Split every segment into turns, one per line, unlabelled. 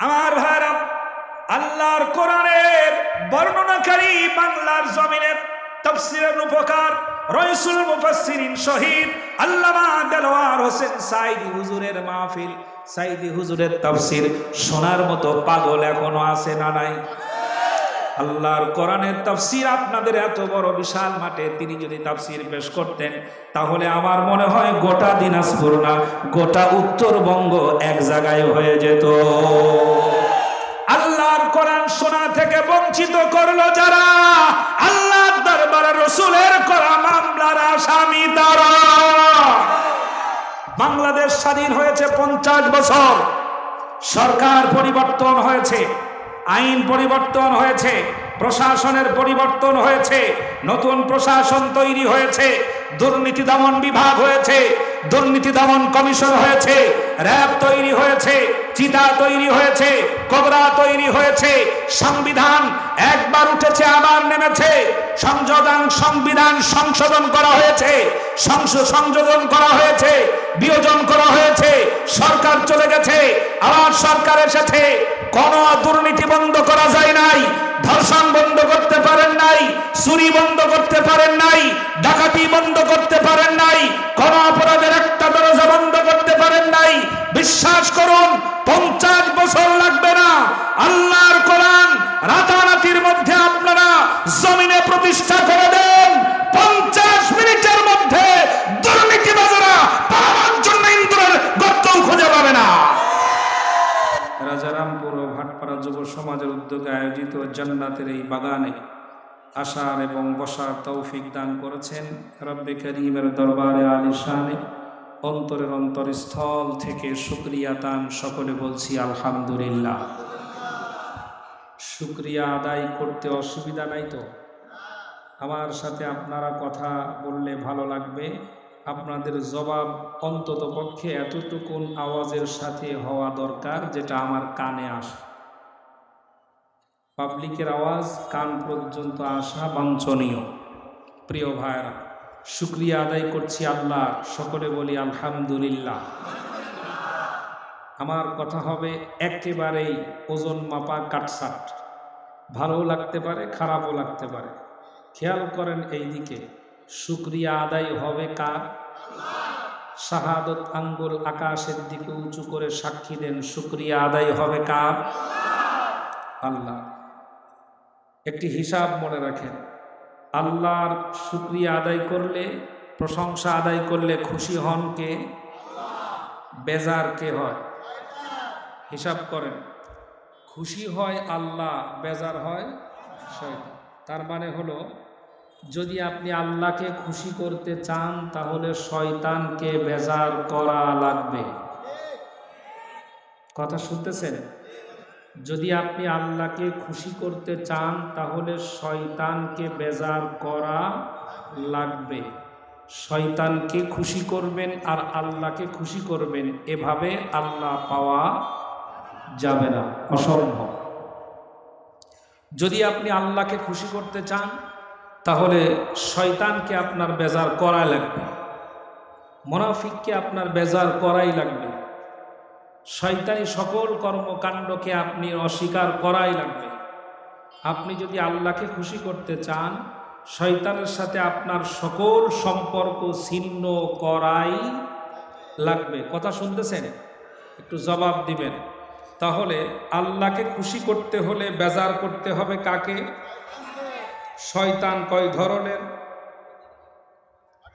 আমার ভাইরা, আল্লাহর কোরআনের বর্ণনাকারী বাংলার জমিনের তাফসীরের রূপকার রাইসুল মুফাসসিরিন শহীদ আল্লামা দেলোয়ার হোসেন সাইদি হুজুরের মাহফিল, সাইদি হুজুরের তাফসীর শোনার মতো পাগল এখনো আছে না নাই? আল্লাহর কোরআনের তাফসীর আপনাদের এত বড় বিশাল মাঠে তিনি যদি তাফসীর পেশ করতেন, তাহলে আমার মনে হয় গোটা দিনাজপুর না, গোটা উত্তরবঙ্গ এক জায়গায় হয়ে যেত। আল্লাহর কোরআন শোনা থেকে বঞ্চিত করলো যারা, আল্লাহর দরবারে রাসূলের করা মামলার আসামি তারা। বাংলাদেশ স্বাধীন হয়েছে 50 বছর, সরকার পরিবর্তন হয়েছে, আইন পরিবর্তন হয়েছে, প্রশাসনের পরিবর্তন হয়েছে, নতুন প্রশাসন তৈরি হয়েছে, দুর্নীতি দমন বিভাগ হয়েছে, দুর্নীতি দমন কমিশন হয়েছে, র‍্যাব তৈরি হয়েছে, চিতা তৈরি হয়েছে, কোবরা তৈরি হয়েছে, সংবিধান একবার উঠেছে আবার নেমেছে, সংবিধান সংশোধন করা হয়েছে, সংযোজন করা হয়েছে, বিয়োজন করা হয়েছে, সরকার চলে গেছে, আবার সরকার এসেছে। কোন দুর্নীতি বন্ধ করা যায় নাই, ধর্ষণ বন্ধ করতে পারেন নাই, চুরি বন্ধ করতে পারেন নাই, ডাকাতি বন্ধ করতে পারেন নাই, কোন অপরাধের একটা দরজা বন্ধ করতে পারেন নাই। বিশ্বাস করুন, 50 বছর লাগবে না, আল্লাহর কোরআন রাতারাতির মধ্যে আপনারা জমিনে প্রতিষ্ঠা করে দেন। 50 মিনিটের মধ্যে দুর্নীতিবাজরা পাওয়ার জন্য ইন্দ্রের গর্তও খুঁজে পাবে না। রাজারামপুর ও ভাটপাড়া যুব সমাজের উদ্যোগে আয়োজিত জান্নাতের এই বাগানে আসার এবং বসার তৌফিক দান করেছেন। রব্বে করিমের দরবারে আলিশানে অন্তরের অন্তরস্থল থেকে শুকরিয়া দান সকলে বলছি আলহামদুলিল্লাহ। শুকরিয়া আদায় করতে অসুবিধা নাই তো? আমার সাথে আপনারা কথা বললে ভালো লাগবে। আপনাদের জবাব অন্তত পক্ষে এতটুকুন আওয়াজের সাথে হওয়া দরকার যেটা আমার কানে আসে। পাবলিকের আওয়াজ কান পর্যন্ত আসা বাঞ্ছনীয়। প্রিয় ভাইরা, শুকরিয়া আদায় করছি আল্লাহ, সকলে বলি আলহামদুলিল্লাহ। আমার কথা হবে একেবারেই ওজন মাপা কাটসাট, ভালো লাগতে পারে, খারাপও লাগতে পারে। খেয়াল করেন এই দিকে, শুকরিয়া আদায় হবে কার? শাহাদত আঙ্গুল আকাশের দিকে উঁচু করে সাক্ষী দেন, শুকরিয়া আদায় হবে কার? আল্লাহ। একটি হিসাব মনে রাখেন, আল্লাহর শুকরিয়া আদায় করলে, প্রশংসা আদায় করলে খুশি হন কে? বেজার কে হয়? হিসাব করেন, খুশি হয় আল্লাহ, বেজার হয় শয়তান। তার মানে হলো, যদি আপনি আল্লাহকে খুশি করতে চান তাহলে শয়তানকে বেজার করা লাগবে। কথা শুনতেছেন? যদি আপনি আল্লাহকে খুশি করতে চান তাহলে শয়তানকে বেজার করা লাগবে। শয়তানকে খুশি করবেন আর আল্লাহকে খুশি করবেন, এভাবে আল্লাহ পাওয়া যাবে না, অসম্ভব। যদি আপনি আল্লাহকে খুশি করতে চান তাহলে শয়তানকে আপনার বেজার করা লাগবে, মুনাফিককে আপনার বেজার করাই লাগবে, শয়তানি সকল কর্মকাণ্ডকে আপনি অস্বীকার করাই লাগবে। আপনি যদি আল্লাহকে খুশি করতে চান, শয়তানের সাথে আপনার সকল সম্পর্ক ছিন্ন করাই লাগবে। কথা শুনতেছেন? একটু জবাব দিবেন। তাহলে আল্লাহকে খুশি করতে হলে বেজার করতে হবে কাকে? শয়তান কয় ধরনের?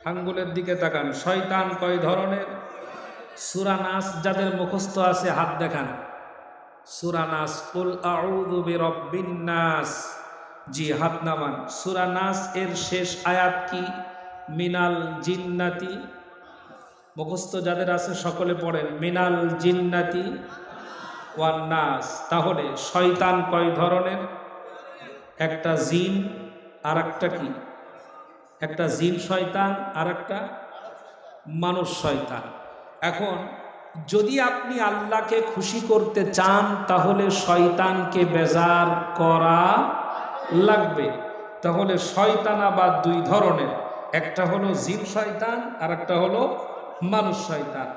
আঙ্গুলের দিকে তাকান। শয়তান কয় ধরনের? সূরা নাস যাদের মুখস্থ আছে হাত দেখান। সূরা নাস, কুল আউযু বিরাব্বিন নাস। জি, হাত নামান। সূরা নাস এর শেষ আয়াত কি? মিনাল জিন্নাতি। মুখস্থ যাদের আছে সকলে পড়েন, মিনাল জিন্নাতি ওয়ান নাস। তাহলে শয়তান কয় ধরনের? একটা জিন আর একটা কি? একটা জিন শয়তান আর একটা মানুষ শয়তান। এখন যদি আপনি আল্লাহকে খুশি করতে চান তাহলে শয়তানকে বেজার করা লাগবে। তাহলে শয়তান আবার দুই ধরনের, একটা হলো জিন শয়তান আর একটা হলো মানুষ শয়তান।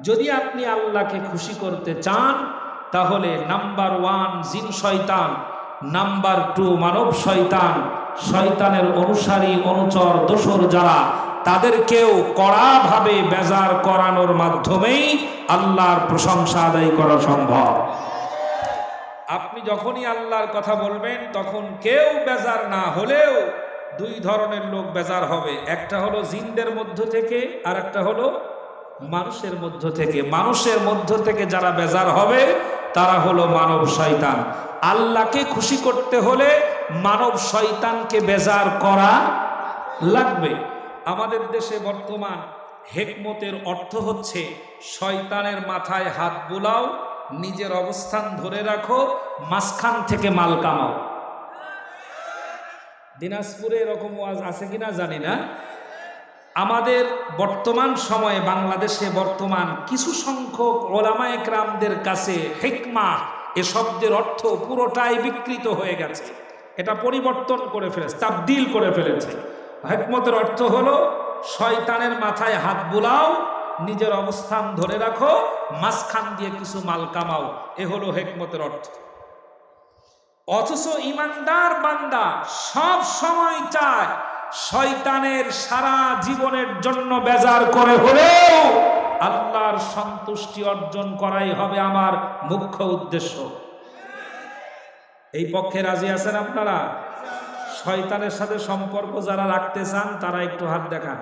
যদি আপনি আল্লাহকে খুশি করতে চান তাহলে নাম্বার 1 জিন শয়তান, নাম্বার 2 মানব শয়তান, শয়তানের অনুসারী অনুচর দোসর যারা, তাদেরকেও কড়াভাবে বেজার করানোর মাধ্যমেই আল্লাহর প্রশংসা আদায় করা সম্ভব। আপনি যখনই আল্লাহর কথা বলবেন তখন কেউ বেজার না হলেও দুই ধরনের লোক বেজার হবে, একটা হলো জিনদের মধ্য থেকে আর একটা হলো মানুষের মধ্য থেকে। মানুষের মধ্য থেকে যারা বেজার হবে তারা হলো মানব শয়তান। আল্লাহকে খুশি করতে হলে মানব শয়তানকে বেজার করা লাগবে। আমাদের দেশে বর্তমান হেকমতের অর্থ হচ্ছে শয়তানের মাথায় হাত বুলাও, নিজের অবস্থান ধরে রাখো, মাঝখান থেকে মাল কামাও। দিনাজপুরে এরকম ওয়াজ আছে কিনা জানি না। আমাদের বর্তমান সময়ে বাংলাদেশে বর্তমান কিছু সংখ্যক ওলামায়ে কেরামদের কাছে হিকমা এ শব্দের অর্থ পুরোটাই বিকৃত হয়ে গেছে। এটা পরিবর্তন করে ফেলেছে, তাবদীল করে ফেলেছে। হিকমতের অর্থ হলো শয়তানের মাথায় হাত বুলাও, নিজের অবস্থান ধরে রাখো, মাঝখান দিয়ে কিছু মাল কামাও। এ হলো হিকমতের অর্থ। অথচ ইমানদার বান্দা সব সময় চায় শয়তানের সারা জীবনের জন্য বেজার করে হলেও আল্লাহর সন্তুষ্টি অর্জন করাই হবে আমার মুখ্য উদ্দেশ্য। এই পক্ষে রাজি আছেন আপনারা? শয়তানের সাথে সম্পর্ক যারা রাখতে চান তারা একটু হাত দেখান।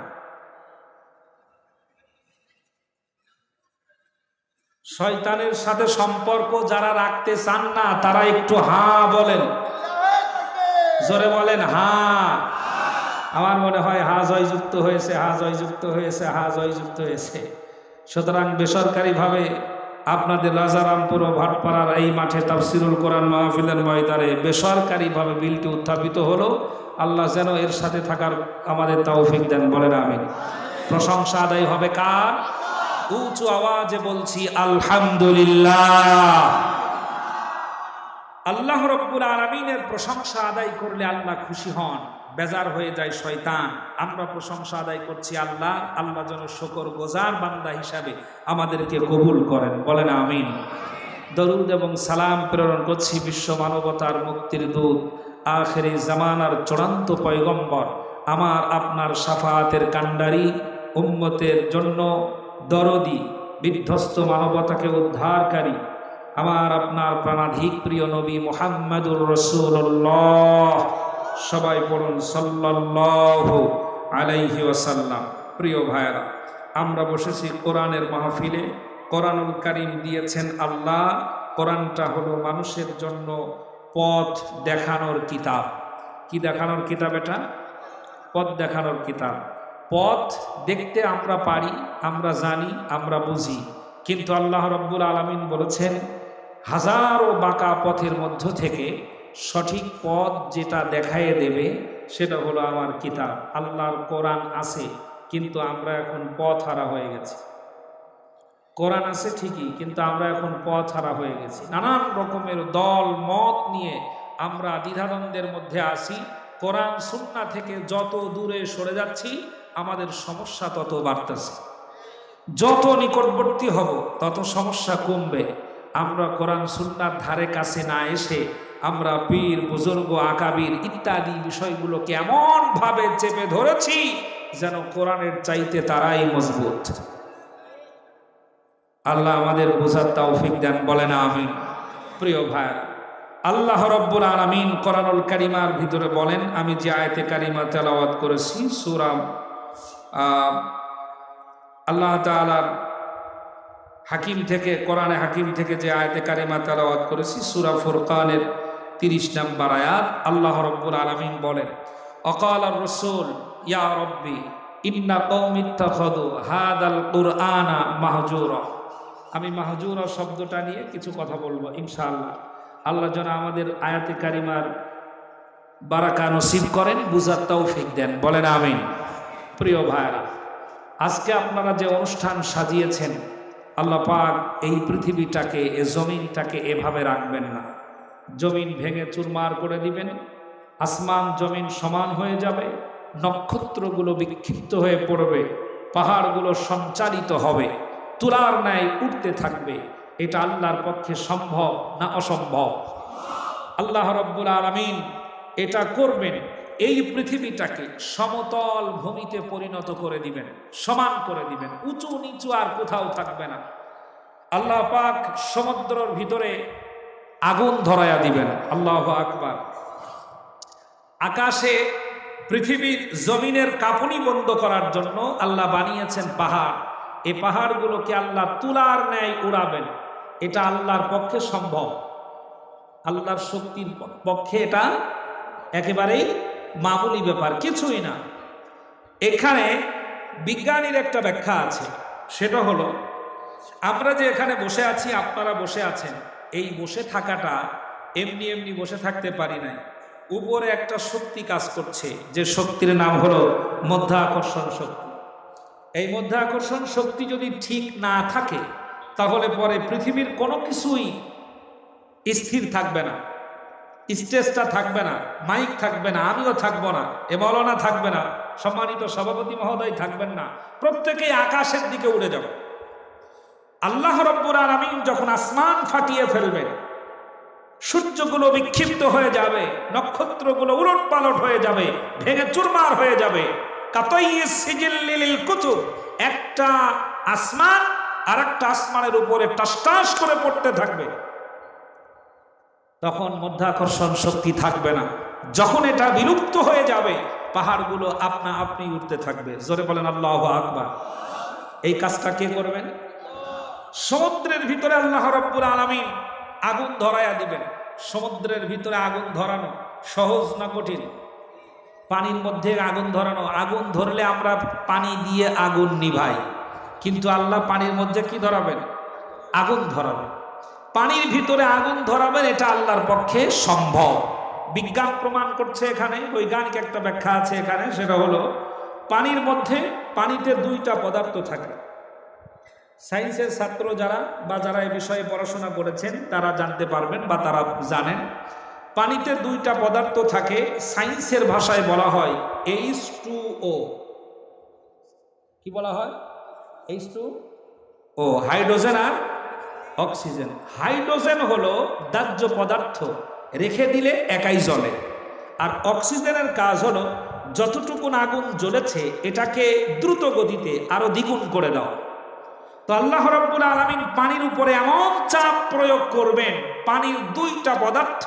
শয়তানের সাথে সম্পর্ক যারা রাখতে চান না তারা একটু হ্যাঁ বলেন, জোরে বলেন হ্যাঁ। আমার মনে হয় হা জয়যুক্ত হয়েছে, হা জয়যুক্ত হয়েছে, হা জয়যুক্ত হয়েছে। সুতরাং বেসরকারিভাবে আপনাদের রাজারামপুর ও ভাটপাড়ার এই মাঠে তাফসিরুল কোরআন মাহফিলের ময়দানে বেসরকারিভাবে বিলটি উত্থাপিত হলো। আল্লাহ যেন এর সাথে থাকার আমাদের তৌফিক দেন, বলেন আমিন। প্রশংসা আদায় হবে কার? উঁচু আওয়াজে বলছি আলহামদুলিল্লাহ। আল্লাহ রাব্বুল আলামিনের প্রশংসা আদায় করলে আল্লাহ খুশি হন, বেজার হয়ে যায় শয়তান। আমরা প্রশংসা আদায় করছি আল্লাহ, আল্লাহ যেন শুকরগুজার বান্দা হিসাবে আমাদেরকে কবুল করেন, বলেন আমিন। দরুদ এবং সালাম প্রেরণ করছি বিশ্ব মানবতার মুক্তির দূত, আখিরি জামানার চূড়ান্ত পয়গম্বর, আমার আপনার শাফাআতের কান্ডারি, উম্মতের জন্য দরদি, বিধ্বস্ত মানবতাকে উদ্ধারকারী, আমার আপনার প্রাণাধিক প্রিয় নবী মুহাম্মদুর রাসূলুল্লাহ। সবাই পড়ুন সাল্লাল্লাহু আলাইহি ওয়াসাল্লাম। প্রিয় ভাইরা, আমরা বসেছি কোরআনের মাহফিলে। কোরআনুল কারীম দিয়েছেন আল্লাহ। কোরআনটা হলো মানুষের জন্য পথ দেখানোর কিতাব। কি দেখানোর কিতাব? এটা পথ দেখানোর কিতাব। পথ দেখতে আমরা পারি, আমরা জানি, আমরা বুঝি, কিন্তু আল্লাহ রাব্বুল আলামিন বলেছেন হাজারো বাঁকা পথের মধ্য থেকে সঠিক পথ যেটা দেখাইয়ে দেবে সেটা হলো আমার কিতাব। আল্লাহর কোরআন আছে, কিন্তু আমরা এখন পথ হারা হয়ে গেছি। কোরআন আছে ঠিকই, কিন্তু আমরা এখন পথ হারা হয়ে গেছি। নানান রকমের দল মত নিয়ে আমরা দ্বিধাদ্বন্দ্বের মধ্যে আছি। কোরআন সুন্নাহ থেকে যত দূরে সরে যাচ্ছি আমাদের সমস্যা তত বাড়তেছে। যত নিকটবর্তী হব তত সমস্যা কমবে। আমরা কোরআন সুন্নাহর ধারে কাছে না এসে আমরা পীর বুজুর্গ আকাবির ইত্যাদি বিষয়গুলোকে এমন ভাবে চেপে ধরেছি যেন কোরআনের চাইতে তারাই মজবুত। আল্লাহ আমাদের বোঝার তৌফিক দেন, বলেন আমিন। প্রিয় ভাইরা, আল্লাহ রাব্বুল আলামিন কোরআনুল কারীমার ভিতরে বলেন, আমি যে আয়াতে কারিমা তেলাওয়াত করেছি সূরা আল্লাহ তাআলার হাকিম থেকে, কোরআনে হাকিম থেকে যে আয়াতে কারিমা তেলাওয়াত করেছি সূরা ফুরকানের 30 নম্বর আয়াত। আল্লাহ রাব্বুল আলামিন বলেন, ওয়াকালার রাসূল ইয়া রাব্বি ইন্না কওমি ইত্তাখাযু হাদাল কুরআনা মাহজুরা। আমি মাহজুরা শব্দটা নিয়ে কিছু কথা বলবো ইনশাআল্লাহ। আল্লাহ যেন আমাদের আয়াতে কারিমার বারাকা নসিব করেন, বুঝার তৌফিক দেন, বলেন আমিন। প্রিয় ভাইরা, আজকে আপনারা যে অনুষ্ঠান সাজিয়েছেন, আল্লাহ পাক এই পৃথিবীটাকে, এই জমিনটাকে এভাবে রাখবেন না। জমিন ভেঙে চুরমার করে দিবেন, আসমান জমিন সমান হয়ে যাবে, নক্ষত্রগুলো বিক্ষিপ্ত হয়ে পড়বে, পাহাড়গুলো সঞ্চালিত হবে, তুলার ন্যায় উঠতে থাকবে, এটা আল্লাহর পক্ষে সম্ভব না অসম্ভব? আল্লাহ রাব্বুল আলামিন এটা করবেন, এই পৃথিবীটাকে সমতল ভূমিতে পরিণত করে দিবেন, সমান করে দিবেন, উঁচু নিচু আর কোথাও থাকবে না। আল্লাহ পাক সমুদ্রের ভিতরে আগুন ধরায়া দিবেন। আল্লাহু আকবার। আকাশে পৃথিবীর জমিনের কাঁপুনি বন্ধ করার জন্য আল্লাহ বানিয়েছেন পাহাড়। এই পাহাড়গুলোকে আল্লাহ তুলার ন্যায় উড়াবেন। এটা আল্লাহর পক্ষে সম্ভব, আল্লাহর শক্তির পক্ষে এটা একেবারেই মামুলি ব্যাপার, কিছুই না। এখানে বিজ্ঞানীর একটা ব্যাখ্যা আছে, সেটা হলো আমরা যে এখানে বসে আছি, আপনারা বসে আছেন, এই বসে থাকাটা এমনি এমনি বসে থাকতে পারি নাই। উপরে একটা শক্তি কাজ করছে, যে শক্তির নাম হলো মধ্যাকর্ষণ শক্তি। এই মধ্যাকর্ষণ শক্তি যদি ঠিক না থাকে, তাহলে পরে পৃথিবীর কোনো কিছুই স্থির থাকবে না, স্টেজটা থাকবে না, মাইক থাকবে না, আমিও থাকবো না, এ মৌলানা থাকবে না, সম্মানিত সভাপতি মহোদয় থাকবেন না, প্রত্যেকেই আকাশের দিকে উড়ে যাবে। আল্লাহ রাব্বুল আলামিন যখন আসমান ফাটিয়ে ফেলবেন, সূর্যগুলো বিক্ষিপ্ত হয়ে যাবে, নক্ষত্রগুলো উলটপালট হয়ে যাবে, ভেঙে চুরমার হয়ে যাবে। কাতাইয়িস সিজিল্লিল কুতুব, একটা আসমান আর একটা আসমানের উপরে টাসটাস করে পড়তে থাকবে। তখন মধ্যাকর্ষণ শক্তি থাকবে না। যখন এটা বিলুপ্ত হয়ে যাবে, পাহাড়গুলো আপনা আপনি উঠতে থাকবে। জোরে বলেন আল্লাহু আকবার। এই কাজটা কে করবেন? সমুদ্রের ভিতরে আল্লাহ রাব্বুল আলামিন আগুন ধরায়া দিবেন। সমুদ্রের ভিতরে আগুন ধরানো সহজ না কঠিন? পানির মধ্যে আগুন ধরানো, আগুন ধরলে আমরা পানি দিয়ে আগুন নিভাই, কিন্তু আল্লাহ পানির মধ্যে কি ধরাবেন? আগুন ধরাবেন। পানির ভিতরে আগুন ধরাবেন, এটা আল্লাহর পক্ষে সম্ভব। বিজ্ঞান প্রমাণ করছে। এখানে বৈজ্ঞানিক একটা ব্যাখ্যা আছে এখানে, সেটা হলো পানির মধ্যে, পানিতে দুইটা পদার্থ থাকে। সায়েন্সের ছাত্র যারা বা যারা এই বিষয়ে পড়াশোনা করেছেন তারা জানতে পারবেন বা তারা জানেন, পানিতে দুইটা পদার্থ থাকে। সায়েন্সের ভাষায় বলা হয় H2O। কি বলা হয়? H2O, হাইড্রোজেন আর অক্সিজেন। হাইড্রোজেন হলো দাহ্য পদার্থ, রেখে দিলে একাই জ্বলে। আর অক্সিজেনের কাজ হলো যতটুকুন আগুন জ্বলেছে এটাকে দ্রুত গতিতে আরো দ্বিগুণ করে দাও। তো আল্লাহ রাব্বুল আলামিন পানির উপরে এমন চাপ প্রয়োগ করবেন, পানির দুইটা পদার্থ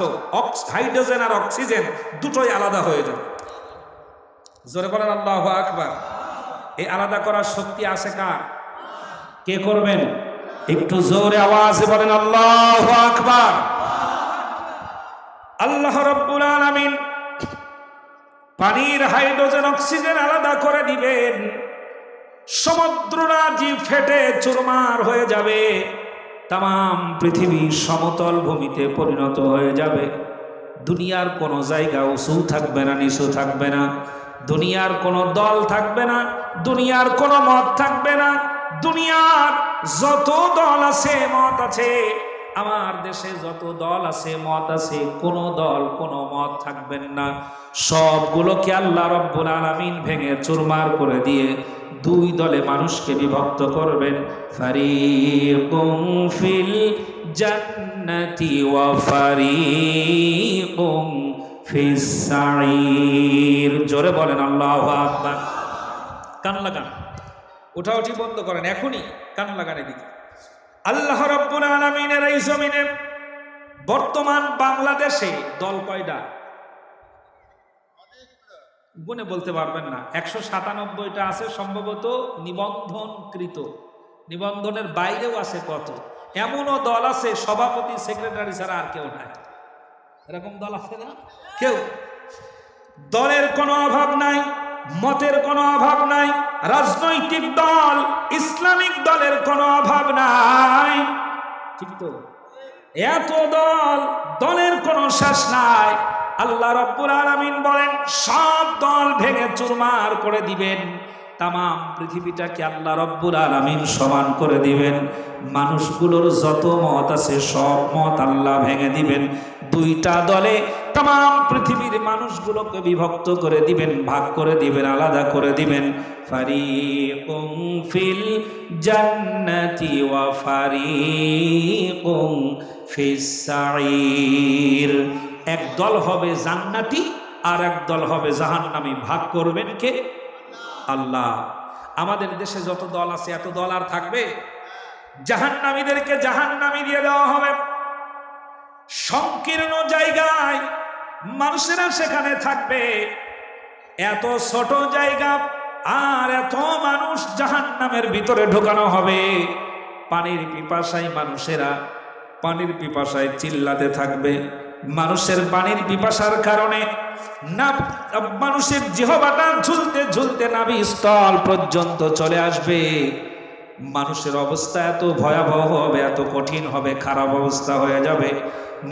হাইড্রোজেন আর অক্সিজেন দুটোই আলাদা হয়ে যাবে। জোরে বলেন আল্লাহু আকবার। এই আলাদা করার শক্তি আছে কার? কে করবেন? একটু জোরে আওয়াজে বলেন আল্লাহু আকবার। আল্লাহ রাব্বুল আলামিন পানির হাইড্রোজেন অক্সিজেন আলাদা করে দিবেন। সমুদ্রটা জি ফেটে চুরমার হয়ে যাবে, তাম পৃথিবী সমতল ভূমিতে পরিণত হয়ে যাবে। দুনিয়ার কোনো জায়গা উঁচু থাকবে না, নিচু থাকবে না। দুনিয়ার কোনো দল থাকবে না, দুনিয়ার কোনো মত থাকবে না। দুনিয়ার যত দল আছে, মত আছে, আমার দেশে যত দল আছে, মত আছে, কোনো দল কোনো মত থাকবেন না। সবগুলোকে আল্লাহ রাব্বুল আলামিন ভেঙে চুরমার করে দিয়ে দুই দলে মানুষকে বিভক্ত করবেন। ফারিকুম ফিল জান্নাতি ওয়া ফারিকুম ফিস সাঈর। জোরে বলেন আল্লাহু আকবার। কান লাগান, উঠাউঠি বন্ধ করেন, এখনই কান লাগান এদিকে। আল্লাহ রাব্বুল আলামিনের এই জমিনে বর্তমান বাংলাদেশে দল কয়টা? গুনে বলতে পারবেন না। 197টা আছে সম্ভবত নিবন্ধনকৃত, নিবন্ধনের বাইরেও আছে কত। এমনও দল আছে সভাপতি সেক্রেটারি ছাড়া আর কেউ নাই। এরকম দল আছে না? কেউ। দলের কোনো অভাব নাই, মতের কোনো অভাব নাই, রাজনৈতিক দল, ইসলামিক দলের কোনো অভাব নাই। ঠিক তো? এত দল, দলের কোনো শেষ নাই। আল্লাহ রাব্বুল আলামিন বলেন সব দল ভেঙে চুরমার করে দিবেন। তাম পৃথিবীটাকে আল্লাহ রাব্বুল আলামিন সমান করে দিবেন। মানুষগুলোর যত মত আছে সব মত আল্লাহ ভেঙে দিবেন। দুইটা দলে तमाम পৃথিবীর মানুষগুলোকে বিভক্ত করে দিবেন, ভাগ করে দিবেন, আলাদা করে দিবেন। ফারিকুম ফিল জান্নাতি ওয়া ফারিকুম ফিস সাঈর। এক দল হবে জান্নাতি আর এক দল হবে জাহান্নামী। ভাগ করবেন কে? আল্লাহ। আমাদের দেশে যত দল আছে এত দল আর থাকবে? জাহান্নামীদেরকে জাহান্নামী দিয়ে দেওয়া হবে। সংকীর্ণ জায়গায় মানুষেরা সেখানে থাকবে, এত ছোট জায়গা আর এত মানুষ জাহান্নামের ভিতরে ঢোকানো হবে। পানির পিপাসায় মানুষেরা পানির পিপাসায় চিল্লাতে থাকবে। মানুষের পানির পিপাসার কারণে না মানুষের জিহ্বাটা ঝুলতে ঝুলতে নাভি স্থল পর্যন্ত চলে আসবে। মানুষের অবস্থা এত ভয়াবহ হবে, এত কঠিন হবে, খারাপ অবস্থা হয়ে যাবে।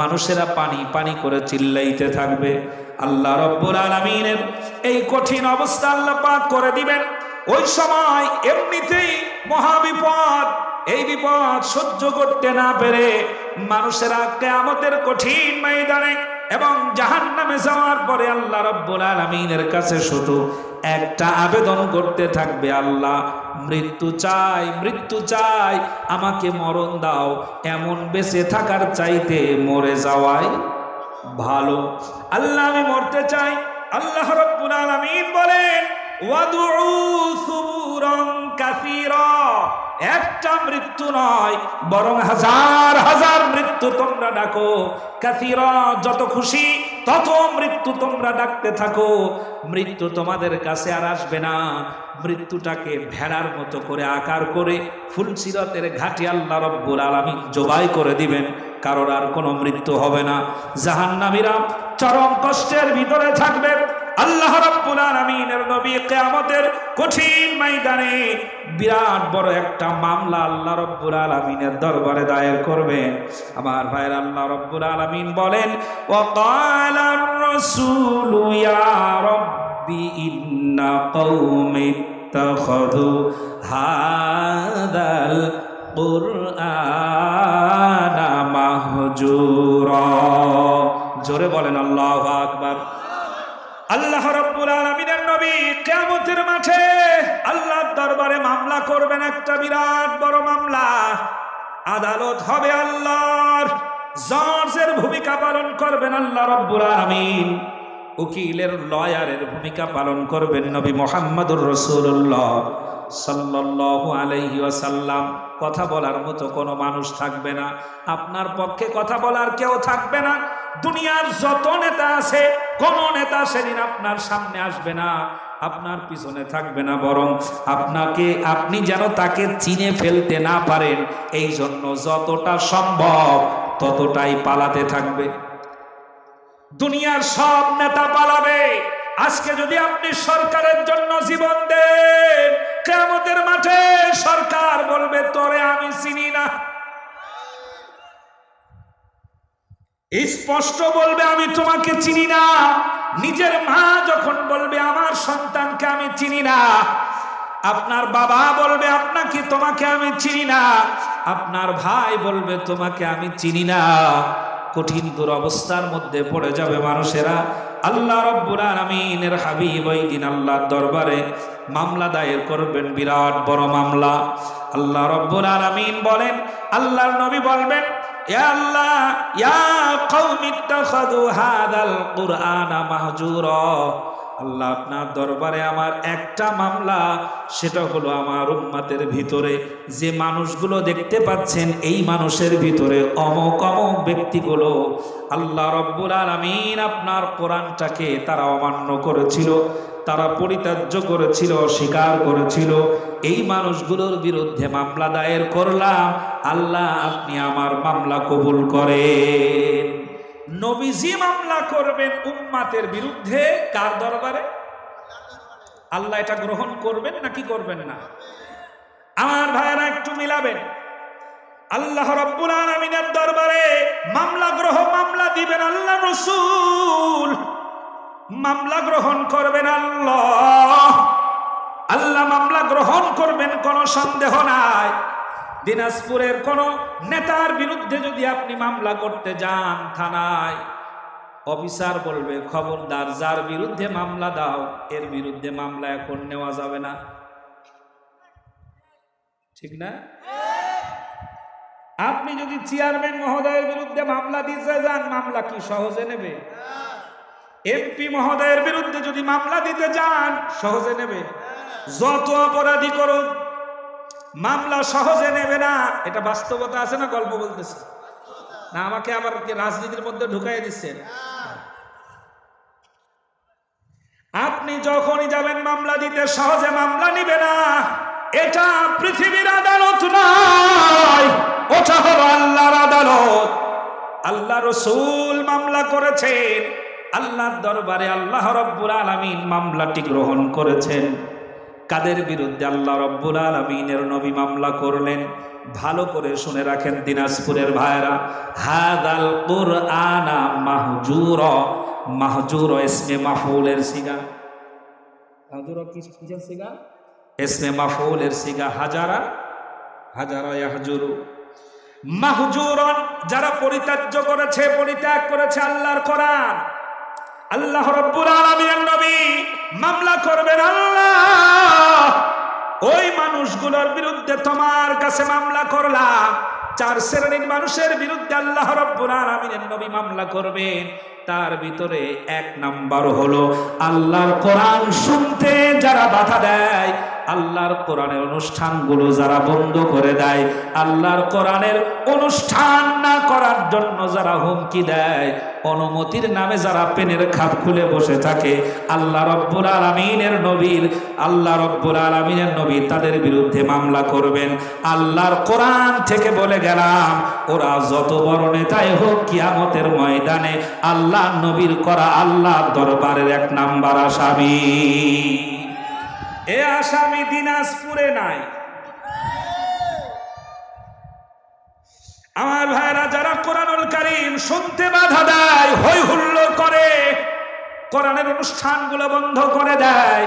মানুষেরা পানি পানি করে চিল্লাইতে থাকবে। আল্লাহ রব্বুল আলামিনের এই কঠিন অবস্থা আল্লাহ পাক করে দিবেন। ওই সময় এমনিতেই মহাবিপদ, এই বিপদ সহ্য করতে না পেরে মানুষেরা কিয়ামতের কঠিন ময়দানে এবং জাহান্নামে যাওয়ার পরে আল্লাহ রব্বুল আলামিনের কাছে শুধু একটা আবেদন করতে থাকবে, আল্লাহ মৃত্যু চাই, মৃত্যু চাই, আমাকে মরণ দাও। এমন বেঁচে থাকার চাইতে মরে যাওয়াই ভালো। আল্লাহ আমি মরতে চাই। আল্লাহ রব্বুল আলামিন বলেন ওয়াদউ সুবুরান কাসীরা। একটা মৃত্যু নয় বরং হাজার হাজার মৃত্যু তোমরা ডাকো। কাসীরা যত খুশি তত মৃত্যু তোমরা ডাকতে থাকো। মৃত্যু তোমাদের কাছে আর আসবে না। মৃত্যুটাকে ভেড়ার মতো করে আকার করে ফুলসিরাতের ঘাটে আল্লাহ রব্বুল আলামিন জবাই করে দিবেন। কারোর আর কোনো মৃত্যু হবে না। জাহান্নামীরা চরম কষ্টের ভিতরে থাকবে। আল্লাহ রাব্বুল আলামিনের নবী কিয়ামতের কঠিন ময়দানে বিরাট বড় একটা মামলা আল্লাহ রাব্বুল আলামিনের দরবারে দায়ের করবেন। আমার ভাইরা, আল্লাহ রাব্বুল আলামিন বলেন ওয়াকালার রাসূলু ইয়া রাব্বি ইন্না কওমি ইত্তাখাযু হাযাল কুরআনা মাহজুরা। জোরে বলেন আল্লাহু আকবার। আল্লাহ রাব্বুল আলামিনের নবী কিয়ামতের মাঠে আল্লাহর দরবারে মামলা করবেন, একটা বিরাট বড় মামলা। আদালত হবে আল্লাহর। জজের ভূমিকা পালন করবেন আল্লাহ রাব্বুল আলামিন। উকিলের লয়ারের ভূমিকা পালন করবেন নবী মুহাম্মদুর রাসূলুল্লাহ সাল্লাল্লাহু আলাইহি ওয়াসাল্লাম। কথা বলার মতো কোনো মানুষ থাকবে না, আপনার পক্ষে কথা বলার কেউ থাকবে না। দুনিয়ার যত নেতা আছে কোন নেতা সেদিন আপনার সামনে আসবে না, আপনার পিছনে থাকবে না, বরং আপনি যেন তাকে চিনে ফেলতে না পারেন এই জন্য যতটা সম্ভব ততটাই পালাতে থাকবে। দুনিয়ার সব নেতা পালাবে। আজকে যদি আপনি সরকারের জন্য জীবন দেন, কিয়ামতের মাঠে সরকার বলবে তোরে আমি চিনি না। স্পষ্ট বলবে আমি তোমাকে চিনি না। নিজের মা যখন বলবে আমার সন্তানকে আমি চিনি না, আপনার বাবা বলবে তোমাকে আমি চিনি না, আপনার ভাই বলবে তোমাকে আমি চিনি না। কঠিন দুরবস্থার মধ্যে পড়ে যাবে মানুষেরা। আল্লাহ রাব্বুল আলামিনের হাবিব ওই দিন আল্লাহর দরবারে মামলা দায়ের করবেন, বিরাট বড় মামলা। আল্লাহ রাব্বুল আলামিন বলেন, আল্লাহর নবী বলবেন ইয়া আল্লাহ ইয়া কওমি ইত্তাখাযু হাযাল কুরআনা মাহজুরা। আল্লাহ আপনার দরবারে আমার একটা মামলা, সেটা হলো আমার উম্মতের ভিতরে যে মানুষগুলো দেখতে পাচ্ছেন এই মানুষের ভিতরে অমুক অমুক ব্যক্তিগুলো আল্লাহ রাব্বুল আলামিন আপনার কোরআনটাকে তারা অমান্য করেছিল, তারা পরিত্যাজ্য করেছিল, অস্বীকার করেছিল। এই মানুষগুলোর বিরুদ্ধে মামলা দায়ের করলাম, আল্লাহ আপনি আমার মামলা কবুল করেন। নবীজি মামলা করবেন উম্মতের বিরুদ্ধে কার দরবারে? আল্লাহ এটা গ্রহণ করবেন নাকি করবেন না? আমার ভাইয়েরা একটু মিলাবেন। আল্লাহ রাব্বুল আলামিনের দরবারে মামলা দিবেন আল্লাহ রাসূল, মামলা গ্রহণ করবেন আল্লাহ। আল্লাহ মামলা গ্রহণ করবেন, কোনো সন্দেহ নাই। দিনাজপুরের কোন নেতার বিরুদ্ধে যদি আপনি মামলা করতে যান থানায়, অফিসার বলবে খবরদার যার বিরুদ্ধে মামলা দাও এর বিরুদ্ধে মামলা এখন নেওয়া যাবে না, ঠিক না? আপনি যদি চেয়ারম্যান মহোদয়ের বিরুদ্ধে মামলা দিতে যান, মামলা কি সহজে নেবে? এমপি মহোদয়ের বিরুদ্ধে যদি মামলা দিতে যান, সহজে নেবে? যত অপরাধী করুন, মামলা সহজে নেবে না। এটা বাস্তবতা আছে না গল্প বলতেছে? না আমাকে আবার রাজনীতির মধ্যে ঢুকাই দিচ্ছেন? আপনি যখনই যাবেন মামলা দিতে, সহজে মামলা নিবে না। এটা পৃথিবীর আদালত নয়, ওটা হলো আল্লাহর আদালত। আল্লাহ রাসূল মামলা করেছেন আল্লাহর দরবারে, আল্লাহ রাব্বুল আলামিন মামলাটি গ্রহণ করেছেন। কাদের বিরুদ্ধে? আল্লাহ রাব্বুল আলামিনের নবী মামলা করলেন। ভালো করে শুনে রাখেন দিনাজপুরের ভাইরা, হাদাল কুরআনা মাহজুরা। মাহজুরা ইসমে মাফউলের সিগা। মাহজুরা কিসের সিগা? ইসমে মাফউলের সিগা। হাজারা, হাজারা ইয়াহজুরু। মাহজুরন যারা পরিত্যাজ্য করেছে, পরিত্যাগ করেছে আল্লাহর কোরআন, আল্লাহ রাব্বুল আলামিনের নবী মামলা করবেন। আল্লাহ ওই মানুষগুলোর বিরুদ্ধে তোমার কাছে মামলা করলাম। চার শ্রেণীর মানুষের বিরুদ্ধে আল্লাহ রাব্বুল আলামিনের নবী মামলা করবেন। তার ভিতরে এক নাম্বার হলো আল্লাহর কোরআন শুনতে যারা বাধা দেয়, আল্লাহর কোরআনের অনুষ্ঠানগুলো যারা বন্ধ করে দেয়, আল্লাহর কোরআনের অনুষ্ঠান না করার জন্য যারা হুমকি দেয়, অনুমতির নামে যারা পেনের খাপ খুলে বসে থাকে, আল্লাহ রাব্বুল আলামিনের নবী তাদের বিরুদ্ধে মামলা করবেন। আল্লাহর কোরআন থেকে বলে গেলাম, ওরা যত বড় নেতাই হোক, কিয়ামতের ময়দানে আল্লাহ নবীর করা আল্লাহ দরবারের এক নাম্বার আসামি। এ আসামি দিনাজপুরে নাই। আমার ভাইরা, যারা কোরআনুল কারীম শুনতে বাধা দেয়, হই হুল্লোড় করে, কোরআনের অনুষ্ঠানগুলো বন্ধ করে দেয়,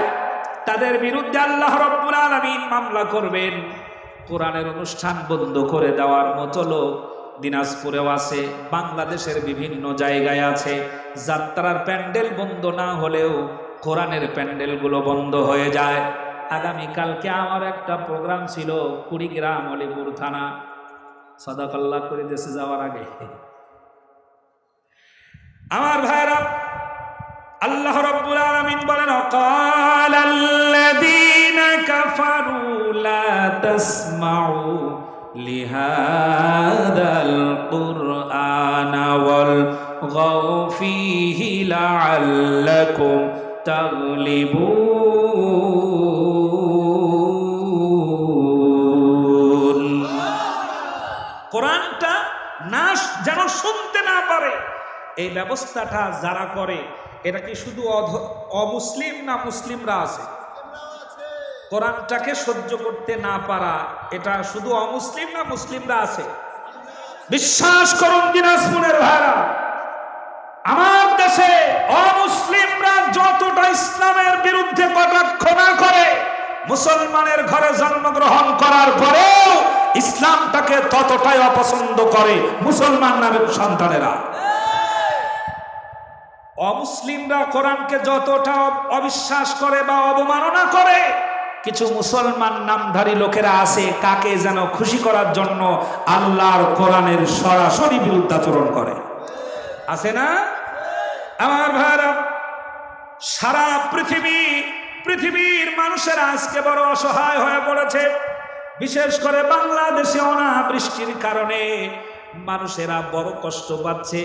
তাদের বিরুদ্ধে আল্লাহ রাব্বুল আলামিন মামলা করবেন। কোরআনের অনুষ্ঠান বন্ধ করে দেওয়ার মতো লোক দিনাজপুরেও আছে, বাংলাদেশের বিভিন্ন জায়গায় আছে। যাত্রার প্যান্ডেল বন্ধ না হলেও কোরআনের প্যান্ডেলগুলো বন্ধ হয়ে যায়। আগামীকালকে আমার একটা প্রোগ্রাম ছিল কুড়িগ্রাম অলিপুর থানা, সাদাকাল্লাহ করে দেশে যাওয়ার আগে। আমার ভাইরা, আল্লাহ রাব্বুল আলামিন বলেন, ক্বালাল্লাযীনা কাফারু লা তাসমাউ লিহাযাল কুরআনা ওয়ালগাউ ফীহি লাআল্লাকুম তাগলিবুন। কোরআনটা না যেন শুনতে না পারে, এই ব্যবস্থাটা যারা করে, এটা কি শুধু অমুসলিম না মুসলিমরা আছে? কোরআনটাকে সহ্য করতে না পারা, এটা শুধু অমুসলিম না মুসলিমরা আছে? বিশ্বাস করুন দিনাজপুরের ভাইরা, আমার দেশে অমুসলিমরা যতটা ইসলামের বিরুদ্ধে কটাক্ষ না করে, মুসলমানের ঘরে জন্মগ্রহণ করার পরেও ইসলামটাকে ততটাই অপছন্দ করে মুসলমান নামের সন্তানেরা। অমুসলিমরা কোরআনকে যতটা অবিশ্বাস করে বা অবমাননা করে, কিছু মুসলমান নামধারী লোকেরা আছে, কাকে যেন খুশি করার জন্য আল্লাহর কোরআনের সরাসরি বিরুদ্ধাচরণ করে, আছে না? আমার ভাইরা, সারা পৃথিবীর মানুষেরা আজকে বড় অসহায় হয়ে পড়েছে। বিশেষ করে বাংলাদেশে অনাবৃষ্টির কারণে মানুষেরা বড় কষ্ট পাচ্ছে।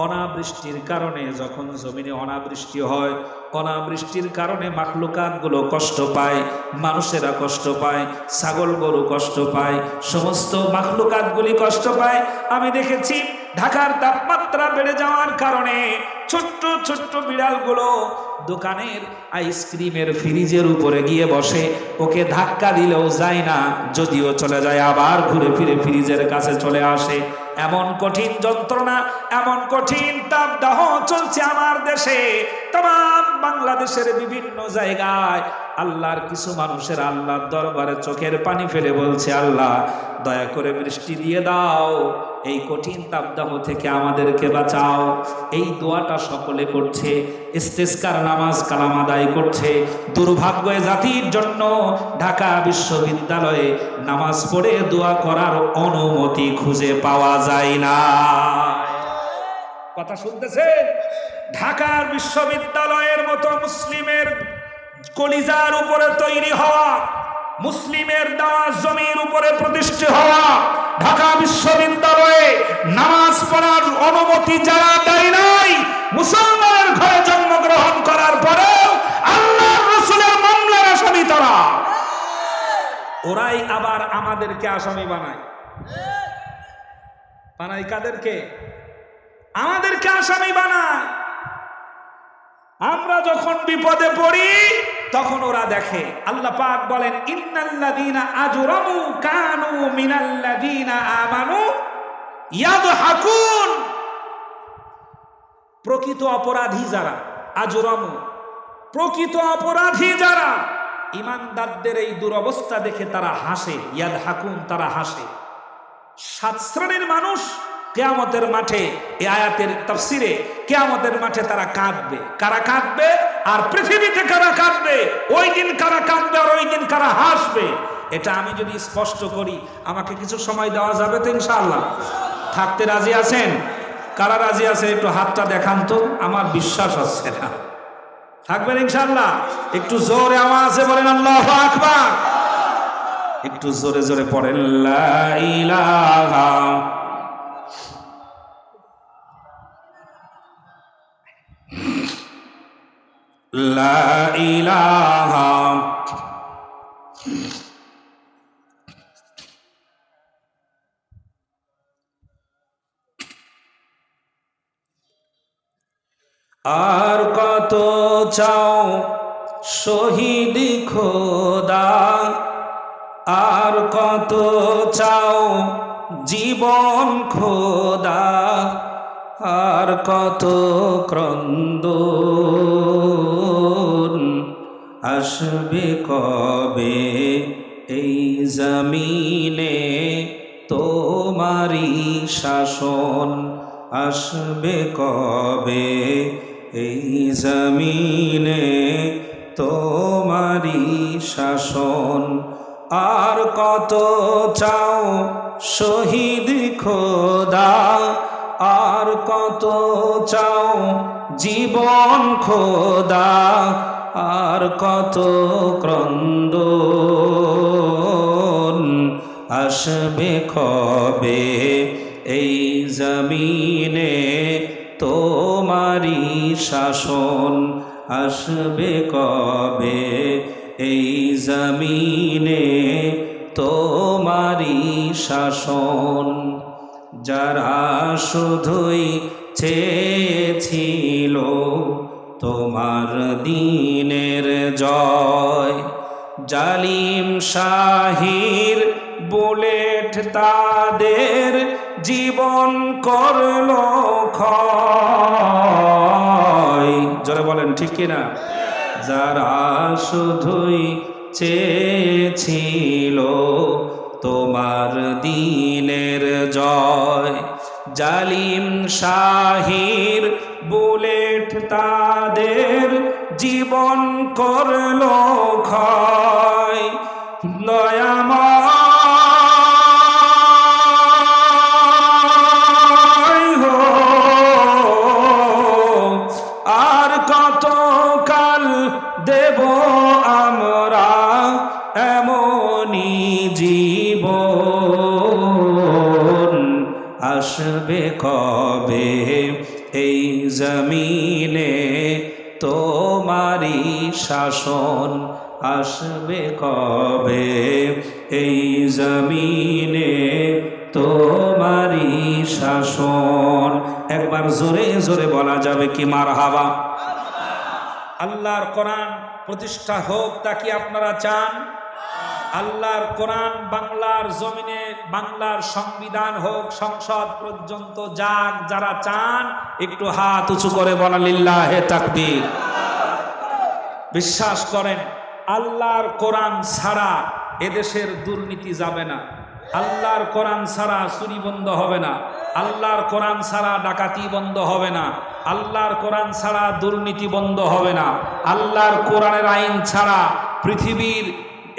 অনাবৃষ্টির কারণে যখন জমিনে অনাবৃষ্টি হয়, অনাবৃষ্টির কারণে মাখলুকাতগুলো কষ্ট পায়, মানুষেরা কষ্ট পায়, ছাগল গরু কষ্ট পায়, সমস্ত মাখলুকাতগুলি কষ্ট পায়। আমি দেখেছি ঢাকার তাপমাত্রা বেড়ে যাওয়ার কারণে ছোট্ট ছোট্ট বিড়ালগুলো দোকানের আইসক্রিমের ফ্রিজের উপরে গিয়ে বসে, ওকে ধাক্কা দিলেও যায় না, যদিও চলে যায় আবার ঘুরে ফিরে ফ্রিজের কাছে চলে আসে। এমন কঠিন যন্ত্রণা, এমন কঠিন তাপদাহ চলছে আমার দেশে। तमाम বাংলাদেশের বিভিন্ন জায়গায় আল্লাহর কিছু মানুষের আল্লাহর দরবারে চোখের পানি ফেলে বলছে, আল্লাহ দয়া করে বৃষ্টি দিয়ে দাও, এই কঠিন তাপদাহ থেকে আমাদেরকে বাঁচাও। এই দোয়াটা সকলে করছে, ইস্তেসকার নামাজ কালাম আদায় করছে। দুর্ভাগ্য এ জাতির জন্য ঢাকা বিশ্ববিদ্যালয়ে নামাজ পড়ে দোয়া করার অনুমতি খুঁজে পাওয়া যায় না। কথা শুনতেছেন? ঢাকার বিশ্ববিদ্যালয়ের মতো মুসলিমের কলিজার উপরে তৈরি হওয়া, মুসলিমের দেওয়া জমির উপরে প্রতিষ্ঠিত হওয়া ঢাকা বিশ্ববিদ্যালয়ে নামাজ পড়ার অনুমতি যারা দেয় নাই, মুসলমানের ঘরে জন্মগ্রহণ করার পরেও আল্লাহর রাসূলের মামলার আসামি তারা। ওরাই আবার আমাদেরকে আসামি বানায়। বানায় কাদেরকে? আমাদেরকে আসামি বানায়। আমরা যখন বিপদে পড়ি তখন ওরা দেখে। আল্লাহ পাক বলেন, ইন্নাল্লাযীনা আজরামু কানু মিনাল্লাযীনা আমানু ইয়াদহাকুন। প্রকৃত অপরাধী যারা, আজরামু প্রকৃত অপরাধী যারা, ঈমানদারদের এই দুরবস্থা দেখে তারা হাসে। ইয়াদহাকুন, তারা হাসে। 7 শ্রেণীর মানুষ কিয়ামতের মাঠে, এই আয়াতের তাফসিরে, কিয়ামতের মাঠে তারা কাঁদবে। কারা কাঁদবে আর পৃথিবীতে কারা কাঁদবে? ওই দিন কারা কাঁদবে আর ওই দিন কারা হাসবে? এটা আমি যদি স্পষ্ট করি, আমাকে কিছু সময় দেওয়া যাবে তো ইনশাআল্লাহ? থাকতে রাজি আছেন? কারা রাজি আছে একটু হাতটা দেখান তো, আমার বিশ্বাস হচ্ছে না। থাকবেন ইনশাআল্লাহ? একটু জোরে আওয়াজে বলেন আল্লাহু আকবার। একটু জোরে জোরে পড়েন লা ইলাহা লা ইলাহা আর কত চাও শহীদ খোদা, আর কত চাও জীবন খোদা, আর কত ক্রন্দন আসবে কবে এই জমিনে তোমারি শাসন, আসবে কবে এই জমিনে তোমারি শাসন। আর কত চাও শহীদ খোদা, আর কত চাও জীবন খোদা, আর কত ক্রন্দন আসবে কবে এই জমিনে তোমারি শাসন, আসবে কবে এই জমিনে তোমারি শাসন। যারা শুধুই চেয়েছিল তোমার দিনের জয়, জালিম শাহির বুলেট তাদের জীবন করলো ক্ষয়। জোরে বলেন ঠিক কিনা? যারা শুধুই চেয়েছিল তোমার দিনের জয়, জালিম শাহির বুলেট তাদের জীবন করলো ক্ষয়। দয়াময় হো, আর কত কাল দেব আমরা এমনি জীবন, আসবে কবে এই জমিনে তোমারি শাসন, আসবে কবে এই জমিনে তোমারি শাসন। একবার জোরে জোরে বলা যাবে কি মারহাবা? আল্লাহর কোরআন প্রতিষ্ঠা হোক তা কি আপনারা চান? আল্লাহর কোরআন বাংলার জমিনে, বাংলার সংবিধান হোক, সংসদ পর্যন্ত যাক, যারা চান একটু হাত উঁচু করে বলা লিল্লাহে তাকবীর। বিশ্বাস করেন আল্লাহর কোরআন ছাড়া এদেশের দুর্নীতি যাবে না, আল্লাহর কোরআন ছাড়া চুরি বন্ধ হবে না, আল্লাহর কোরআন ছাড়া ডাকাতি বন্ধ হবে না, আল্লাহর কোরআন ছাড়া দুর্নীতি বন্ধ হবে না, আল্লাহর কোরআনের আইন ছাড়া পৃথিবীর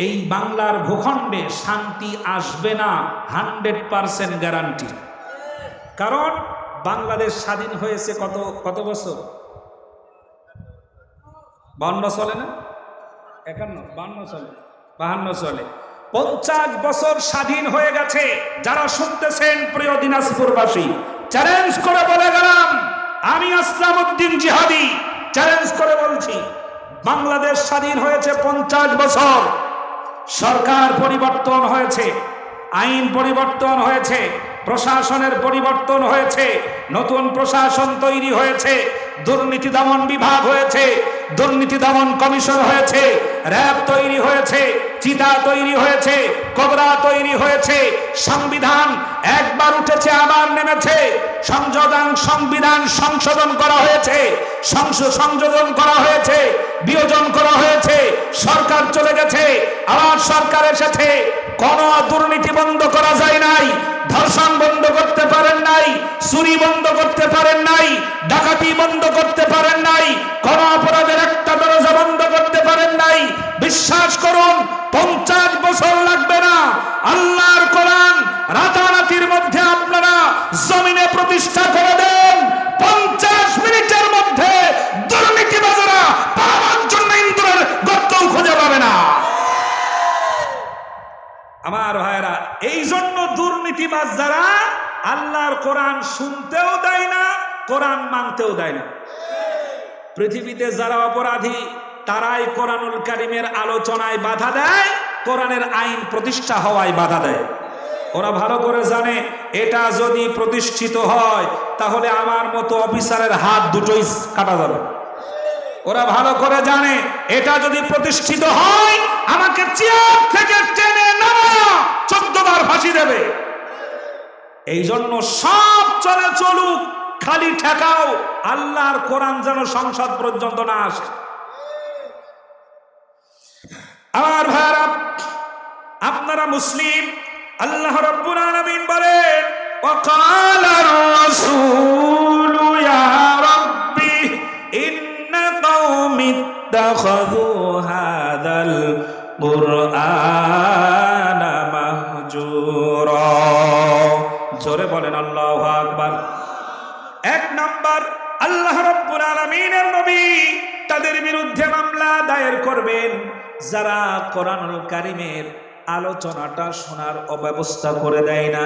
এই বাংলার ভূখণ্ডে শান্তি আসবে না। 100% গ্যারান্টি। কারণ বাংলাদেশ স্বাধীন হয়েছে কত বছর? 52 চলে না? 51, 52 চলে, 52 চলে। 50 বছর স্বাধীন হয়ে গেছে। যারা শুনতেছেন প্রিয় দিনাজপুরবাসী, চ্যালেঞ্জ করে বলে গেলাম, আমি আসলাম উদ্দিন জিহাদি চ্যালেঞ্জ করে বলছি, বাংলাদেশ স্বাধীন হয়েছে 50 বছর। সরকার পরিবর্তন হয়েছে, আইন পরিবর্তন হয়েছে, প্রশাসনের পরিবর্তন হয়েছে, নতুন প্রশাসন তৈরি হয়েছে, দুর্নীতি দমন বিভাগ হয়েছে, দুর্নীতি দমন কমিশন হয়েছে, র্যাব তৈরি হয়েছে, চিতা তৈরি হয়েছে, কোবরা তৈরি হয়েছে, সংবিধান একবার উঠেছে আবার নেমেছে, সংবিধান সংশোধন করা হয়েছে, সংযোজন করা হয়েছে, বিয়োজন করা হয়েছে, সরকার চলে গেছে, আবার সরকার এসেছে। কোন দুর্নীতি বন্ধ করা যায় নাই, ধর্ষণ বন্ধ করতে পারেন নাই, চুরি বন্ধ করতে পারেন নাই, ডাকাতি বন্ধ করতে পারেন নাই, কোন অপরাধের একটা দরজা বন্ধ করতে পারেন নাই। বিশ্বাস করুন, 50 বছর লাগবে না। আল্লাহর কোরআন রাতারাতির মধ্যে আপনারা জমিনে প্রতিষ্ঠা করে দেন, 50 মিনিটের মধ্যে দুর্নীতিবাজরা পাওয়ার জন্য ইন্দুরের গর্তও খুঁজে পাবে না। আমার ভাইরা, এই জন্য দুর্নীতিবাজ যারা আল্লাহর কোরআন শুনতেও দেয় না, কোরআন মানতেও দেয় না। পৃথিবীতে যারা অপরাধী তারাই কোরআনুল কারীমের আলোচনায় বাধা দেয়, কোরআনের আইন প্রতিষ্ঠা হওয়ায় বাধা দেয়। ওরা ভালো করে জানে, এটা যদি প্রতিষ্ঠিত হয় তাহলে আমার মতো অফিসারের হাত দুটোই কাটা যাবে। ওরা ভালো করে জানে, এটা যদি প্রতিষ্ঠিত হয় আমাকে চেয়ার থেকে টেনে নামা 14 বার ফাঁসি দেবে। এই জন্য সব চলে চলুক, খালি ঠেকাও আল্লাহর কোরআন যেন সংসদ পর্যন্ত না আসে। আমার ভাইরা, আপনারা মুসলিম, আল্লাহ রাব্বুল আলামিন বলেন, ওয়াকালার রাসূলু ইয়া রাব্বি ইন্না কওমি ইত্তাখাযু হাযাল কুরআনা মাহজুরা। জোরে বলেন আল্লাহু আকবার। 1 নাম্বার, আল্লাহ রাব্বুল আলামিনের নবী তাদের বিরুদ্ধে মামলা দায়ের করবেন যারা কোরআনুল কারীমের আলোচনাটা শোনার অব্যবস্থা করে দেয় না,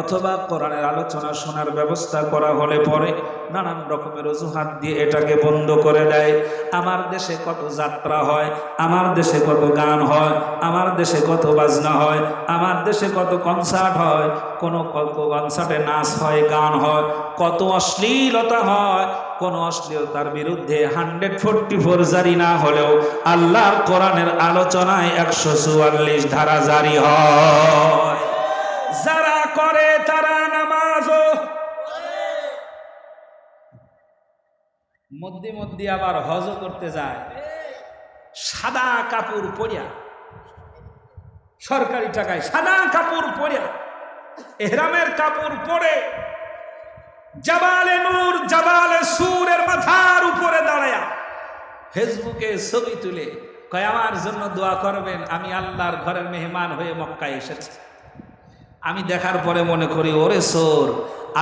অথবা কোরআনের আলোচনা শোনার ব্যবস্থা করা হলে পরে নানান রকমের অজুহাত দিয়ে এটাকে বন্ধ করে দেয়। আমার দেশে কত যাত্রা হয়, আমার দেশে কত গান হয়, আমার দেশে কত বাজনা হয়, আমার দেশে কত কনসার্ট হয়, কত কনসার্টে নাচ হয়, গান হয়, কত অশ্লীলতা হয়। কোন অশ্লীলতার বিরুদ্ধে 144 জারি না হলেও আল্লাহর কোরআনের আলোচনায় 144 ধারা জারি হয়। যারা করে তারা নামাজও মধ্যে মধ্যে আবার হজ করতে যায়, সাদা কাপড় পরিয়া, সরকারি টাকায় সাদা কাপড় পরিয়া, ইহরামের কাপড় পরে জাবালে নূর জাবালে সুরের মাথার উপরে দাঁড়ায়া ফেসবুকে ছবি তুলে কয় আমার জন্য দোয়া করবেন, আমি আল্লাহর ঘরের মেহমান হয়ে মক্কায় এসেছি। আমি দেখার পরে মনে করি, ওরে সোর,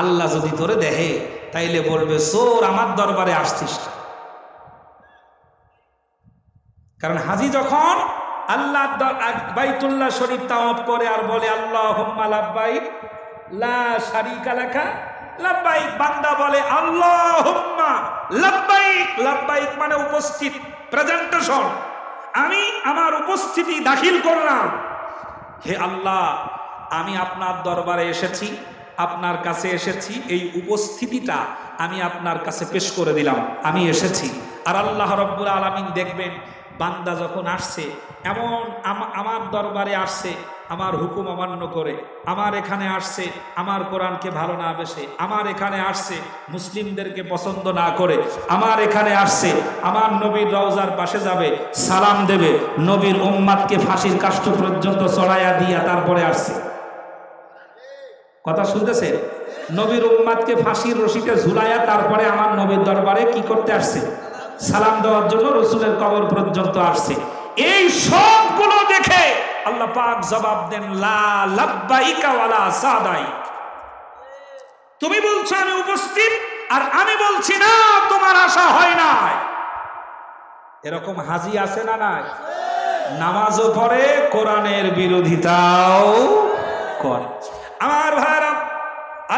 আল্লাহ যদি তোরে দেখে তাইলে বলবে সোর আমার দরবারে আসছিস। কারণ হাজি যখন আল্লাহ বাইতুল্লাহ শরীফ তাওয়াফ করে আর বলে আল্লাহুম্মা লাব্বাইক লা শারীকা লাকা লাব্বাইক, বান্দা বলে আল্লাহুম্মা লাব্বাইক। লাব্বাইক মানে উপস্থিত, প্রেজেন্টেশন। আমি আমার উপস্থিতি দাখিল করলাম, হে আল্লাহ আমি আপনার দরবারে এসেছি, আপনার কাছে এসেছি, এই উপস্থিতিটা আমি আপনার কাছে পেশ করে দিলাম, আমি এসেছি। আর আল্লাহ রাব্বুল আলামিন দেখবেন বান্দা যখন আসছে, এমন আমার দরবারে আসছে আমার হুকুম অমান্য করে, আমার এখানে আসছে আমার কোরআনকে ভালো না বেসে, আমার এখানে আসছে মুসলিমদেরকে পছন্দ না করে, আমার এখানে আসছে আমার নবীর রওজার পাশে যাবে, সালাম দেবে, নবীর উম্মাতকে ফাঁসির কাষ্ঠ পর্যন্ত চড়াইয়া দিয়া তারপরে আসছে। কথা শুনতেছে? নবীর উম্মাতকে ফাঁসির রশিতে ঝুলাইয়া তারপরে আমার নবীর দরবারে কি করতে আসছে? সালাম দেওয়ার জন্য রসুলের কবর পর্যন্ত আসছে। এই সবগুলো দেখে আল্লাহ পাক জবাব দেন, লা লাব্বাইকা ওয়ালা সাদাইক। তুমি বলছো আমি উপস্থিত, আর আমি বলছি না তোমার আশা হয় নাই। এরকম হাজি আছে না নাই? নামাজও পড়ে, কোরআনের বিরোধিতাও করে। আমার ভাইরা,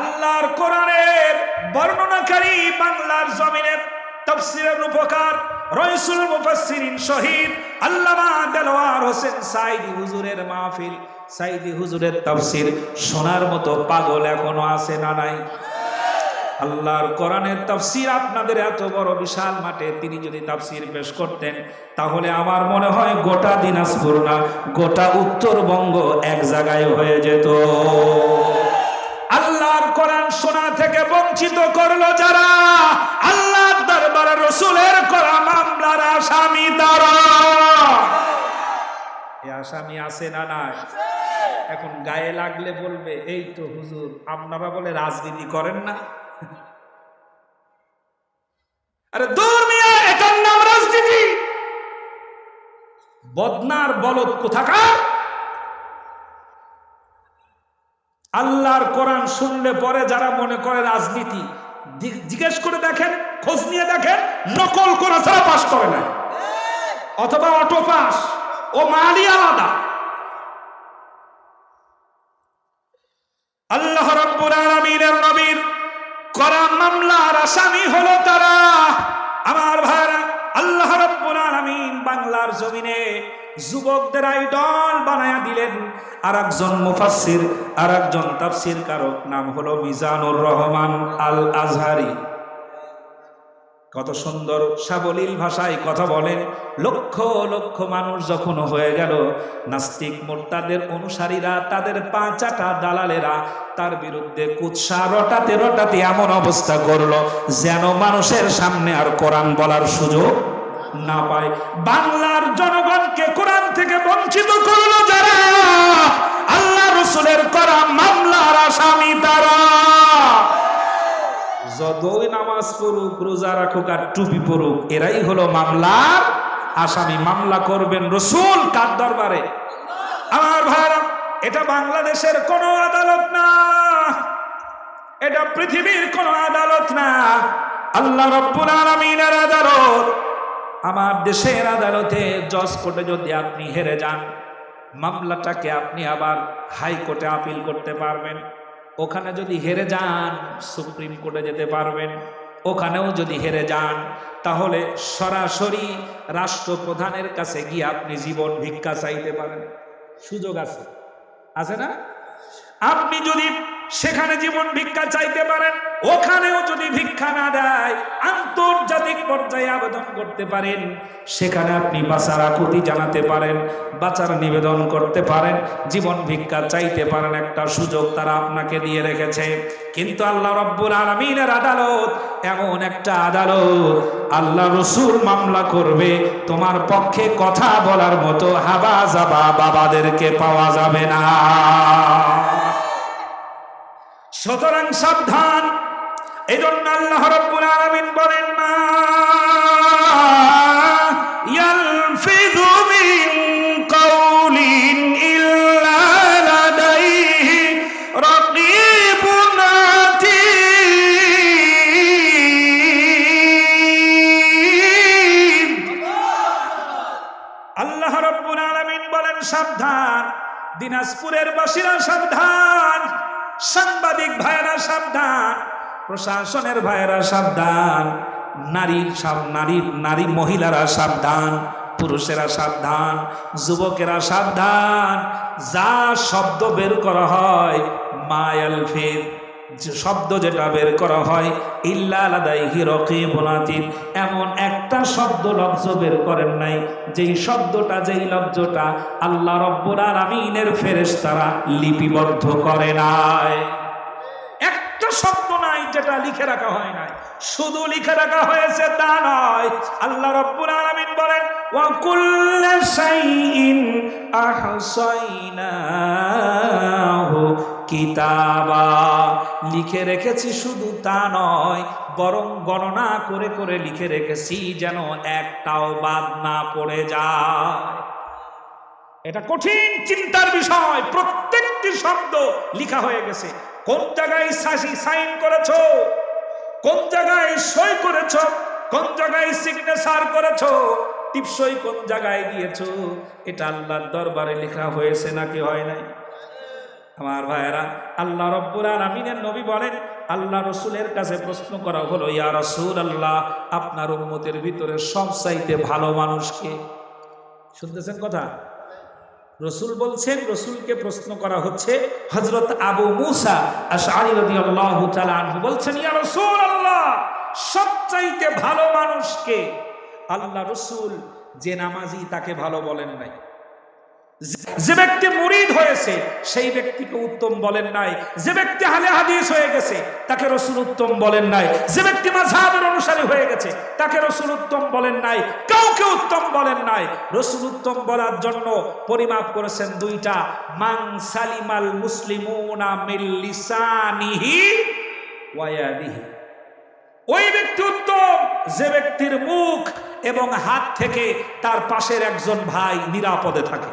আল্লাহর কোরআনের বর্ণনাকারী বাংলার জমিনের তাফসীরের রূপকার রাইসুল মুফাসসিরিন শহীদ আল্লামা দেলোয়ার হোসেন সাইদি হুজুরের মাহফিল, সাইদি হুজুরের তাফসীর শোনার মতো পাগল এখনো আছে না নাই? আল্লাহর কোরআনের তাফসীর আপনাদের এত বড় বিশাল মাঠে তিনি যদি তাফসীর পেশ করতেন, তাহলে আমার মনে হয় গোটা দিনাজপুর না গোটা উত্তরবঙ্গ এক জায়গায় হয়ে যেত। আল্লাহর কোরআন শোনা থেকে বঞ্চিত করলো যারা, আল্লাহর দরবারে রাসূলের করা মামলার আসামি তারা। এই আসামি আছে না নাই? এখন গায়ে লাগলে বলবে, এই তো হুজুর আপনারা বলে রাজনীতি করেন না। আরে দূর মিয়া, এটার নাম রাজনীতি। বদনার বলদ কোথাকার। আল্লাহর কোরআন শুনলে পরে যারা মনে করে রাজনীতি, জিজ্ঞেস করে দেখেন, খোঁজ নিয়ে দেখেন, নকল করা ছাড়া পাস করে না, অথবা অটো পাস, ও মালি আলাদা। আল্লাহ রাব্বুল আলামিনের নবীর করা মামলার আসামি হলো তারা। আমার ভাইরা, আল্লাহ রাব্বুল আলামিন বাংলার জমিনে যুবকদের আইডল বানায়া দিলেন। আর একজন মুফাসসির, আর একজন তাফসীর কারক, নাম হলো মিজানুর রহমান আল আজহারি। কত সুন্দর সাবলীল ভাষায় কথা বলেন। লক্ষ লক্ষ মানুষ যখন হয়ে গেল, নাস্তিক মোরতাদের অনুসারীরা, তাদের পাঁচাটা দালালেরা তার বিরুদ্ধে কুৎসা রটাতে রটাতে এমন অবস্থা করলো যেন মানুষের সামনে আর কোরআন বলার সুযোগ না পায়। বাংলার জনগণকে কোরআন থেকে বঞ্চিত করলো যারা, আল্লাহ রাসূলের করা মামলার আসামি তারা। যতই নামাজ পড়ুক, রোজা রাখুক আর টুপি পড়ুক, এরাই হলো মামলার আসামি। মামলা করবেন রাসূল কার দরবারে? আমার ভাইরা, এটা বাংলাদেশের কোন আদালত না, এটা পৃথিবীর কোন আদালত না, আল্লাহ রাব্বুল আলামিনের আদালত। আমার দেশের আদালতে জজ কোর্টে যদি আপনি হেরে যান, মামলাটাকে আপনি আবার হাইকোর্টে আপিল করতে পারবেন। ওখানে যদি হেরে যান, সুপ্রিম কোর্টে যেতে পারবেন। ওখানেও যদি হেরে যান, তাহলে সরাসরি রাষ্ট্রপ্রধানের কাছে গিয়ে আপনি জীবন ভিক্ষা চাইতে পারেন। সুযোগ আছে, আছে না? আপনি যদি সেখানে জীবন ভিক্ষা চাইতে পারেন, ওখানেও যদি ভিক্ষা না দেয়, আন্তর্জাতিক পর্যায়ে আবেদন করতে পারেন। সেখানে আপনি বাঁচার আকুতি জানাতে পারেন, বাঁচার নিবেদন করতে পারেন, জীবন ভিক্ষা চাইতে পারেন। একটা সুযোগ তারা আপনাকে দিয়ে রেখেছে। কিন্তু আল্লাহ রাব্বুল আলামিনের আদালত এমন একটা আদালত, আল্লাহ রাসূল মামলা করবে, তোমার পক্ষে কথা বলার মতো হাবা যাবা বাবাদেরকে পাওয়া যাবে না। সুতরাং সাবধান। এই জন্য আল্লাহ রাব্বুল আলামিন বলেন, মা ইয়ালফিযু মিন কাওলিন ইল্লা লাদাইহি রাকীবুন আতীদ। আল্লাহ রাব্বুল আলামিন বলেন, সাবধান। দিনাজপুরের বাসীরা সাবধান, সাংবাদিক ভাইয়েরা সাবধান, প্রশাসনের ভাইয়েরা সাবধান, নারী মহিলারা সাবধান, পুরুষেরা সাবধান, যুবকেরা সাবধান। যা শব্দ বের করা হয়, মা ইয়ালফিজ, শব্দ যেটা বের করা হয় ইল্লা লাদাইহি রাকিবুন আতীদ, এমন একটা শব্দ লফজ বের করেন নাই যেই শব্দটা যেই লফজটা আল্লাহ রাব্বুল আলামিনের ফেরেশতারা লিপিবদ্ধ করে নাই। একটা শব্দ নাই যেটা লিখে রাখা হয় নাই। শুধু লিখে রাখা হয়েছে তা নয়, আল্লাহ রাব্বুল আলামিন বলেন ওয়া কুল্লু শাইইন আহসাইনাহু কিতাবা, লিখে রেখেছি শুধু তা নয় বরং গণনা করে করে লিখে রেখেছি যেন একটাও বাদ না পড়ে যায়। এটা কঠিন চিন্তার বিষয়। প্রত্যেকটি শব্দ লিখা হয়ে গেছে। কোন জায়গায় সাইন করেছো, কোন জায়গায় সই করেছো, কোন জায়গায় সিগনেচার করেছো, টিপসই কোন জায়গায় দিয়েছো, এটা আল্লাহর দরবারে লেখা হয়েছে নাকি হয় নাই? আমার ভাইয়েরা, আল্লাহ রাব্বুল আলামিনের নবী বলেন, আল্লাহ রসুলের কাছে প্রশ্ন করা হলো, ইয়া রাসূলুল্লাহ, আপনার উম্মতের ভিতরে সবচাইতে ভালো মানুষ কে? শুনতেছেন কথা? রসুল বলছেন, রসুলকে প্রশ্ন করা হচ্ছে। হযরত আবু মুসা আশআরী রাদিয়াল্লাহু তাআলা আনহু বলছেন, ইয়া রাসূলুল্লাহ, সবচাইতে ভালো মানুষ কে? আল্লাহ রসুল যে নামাজি তাকে ভালো বলেন নাই, যে ব্যক্তি মুরিদ হয়েছে সেই ব্যক্তিকে উত্তম বলেন নাই, যে ব্যক্তি আহলে হাদিস হয়ে গেছে তাকে রাসূল উত্তম বলেন নাই, যে ব্যক্তি মাযহাবের অনুসারী হয়ে গেছে তাকে রাসূল উত্তম বলেন নাই, কাউকে উত্তম বলেন নাই। রাসূল উত্তম বলার জন্য পরিমাপ করেছেন দুইটা, মান সালিমাল মুসলিমুনা মিল লিসানিহি ওয়া ইয়াদিহি। ওই ব্যক্তি উত্তম যে ব্যক্তির মুখ এবং হাত থেকে তার পাশের একজন ভাই নিরাপদে থাকে।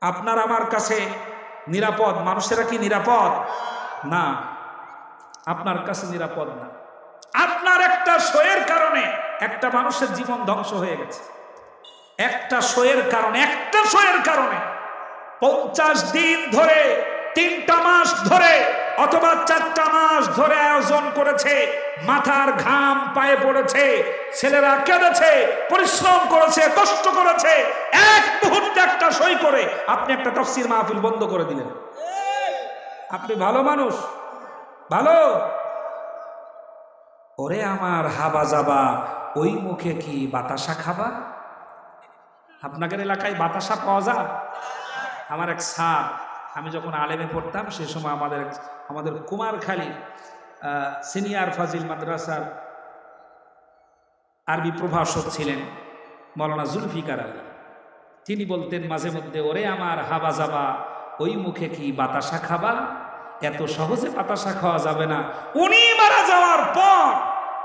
আপনার আমার কাছে নিরাপদ, মানুষেরা কি নিরাপদ? না, আপনার কাছে নিরাপদ না। আপনার একটা সয়ের কারণে একটা মানুষের জীবন ধ্বংস হয়ে গেছে। একটা সয়ের কারণে, একটা সয়ের কারণে 50 দিন ধরে, 3টা মাস ধরে অথবা 4টা মাস ধরে আয়োজন করেছে, মাথার ঘাম পায়ে পড়েছে, ছেলেরা কেঁদেছে, পরিশ্রম করেছে, কষ্ট করেছে, এক মুহূর্তে একটা সই করে আপনি একটা তাফসীর মাহফিল বন্ধ করে দিলেন। আপনি ভালো মানুষ? ভালো? ওরে আমার হাবা যাবা, ওই মুখে কি বাতাসা খাবা? আপনাদের এলাকায় বাতাসা পাওয়া যায়? আমার এক স্যার, আমি যখন আলেমে পড়তাম সে সময় আমাদের কুমারখালী সিনিয়র ফাজিল মাদ্রাসার আরবি প্রভাষক ছিলেন মাওলানা জুলফিকার আলী। তিনি বলতেন মাঝে মধ্যে, ওরে আমার হাবা যাবা, ওই মুখে কি বাতাসা খাবা? এত সহজে বাতাসা খাওয়া যাবে না। উনি মারা যাওয়ার পর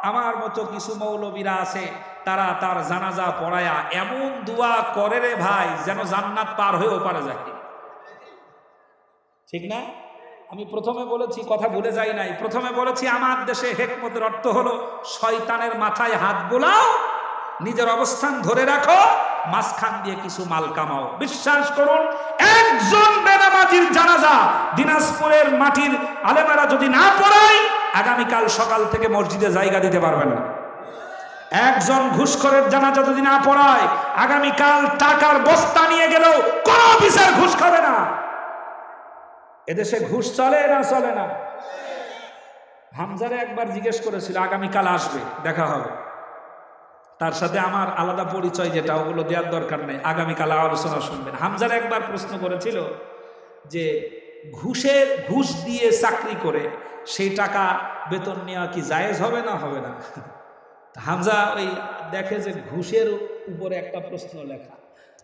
আমার মতো কিছু মৌলবীরা আছে, তারা তার জানাজা পড়ায়া এমন দোয়া করে রে ভাই, যেন জান্নাত পার হয়েও পারে যায়। ঠিক না? আমি প্রথমে বলেছি, কথা ভুলে যাই নাই, প্রথমে বলেছি আমার দেশে হেকমতের অর্থ হলো শয়তানের মাথায় হাত বোলাও, নিজের অবস্থান ধরে রাখো, মাঝখান দিয়ে কিছু মাল কামাও। বিশ্বাস করুন, একজন বেনামাজির জানাজা দিনাজপুরের মাটির আলেমেরা যদি না পড়ায়, আগামীকাল সকাল থেকে মসজিদে জায়গা দিতে পারবেন না। একজন ঘুষখোরের জানাজা যদি না পড়ায়, আগামীকাল টাকার বস্তা নিয়ে গেলেও কোন অফিসার ঘুষ খাবে না। এদেশে ঘুষ চলে না চলে না? হামজারে একবার জিজ্ঞেস করেছিল, আগামীকাল আসবে, দেখা হবে, তার সাথে আমার আলাদা পরিচয় যেটা, ওগুলো দেওয়ার দরকার নেই, আগামীকাল আলোচনা শুনবেন। হামজারে একবার প্রশ্ন করেছিল যে ঘুষ দিয়ে চাকরি করে সেই টাকা বেতন নেওয়া কি জায়েজ হবে না হবে না? হামজা ওই দেখে যে ঘুষের উপরে একটা প্রশ্ন লেখা,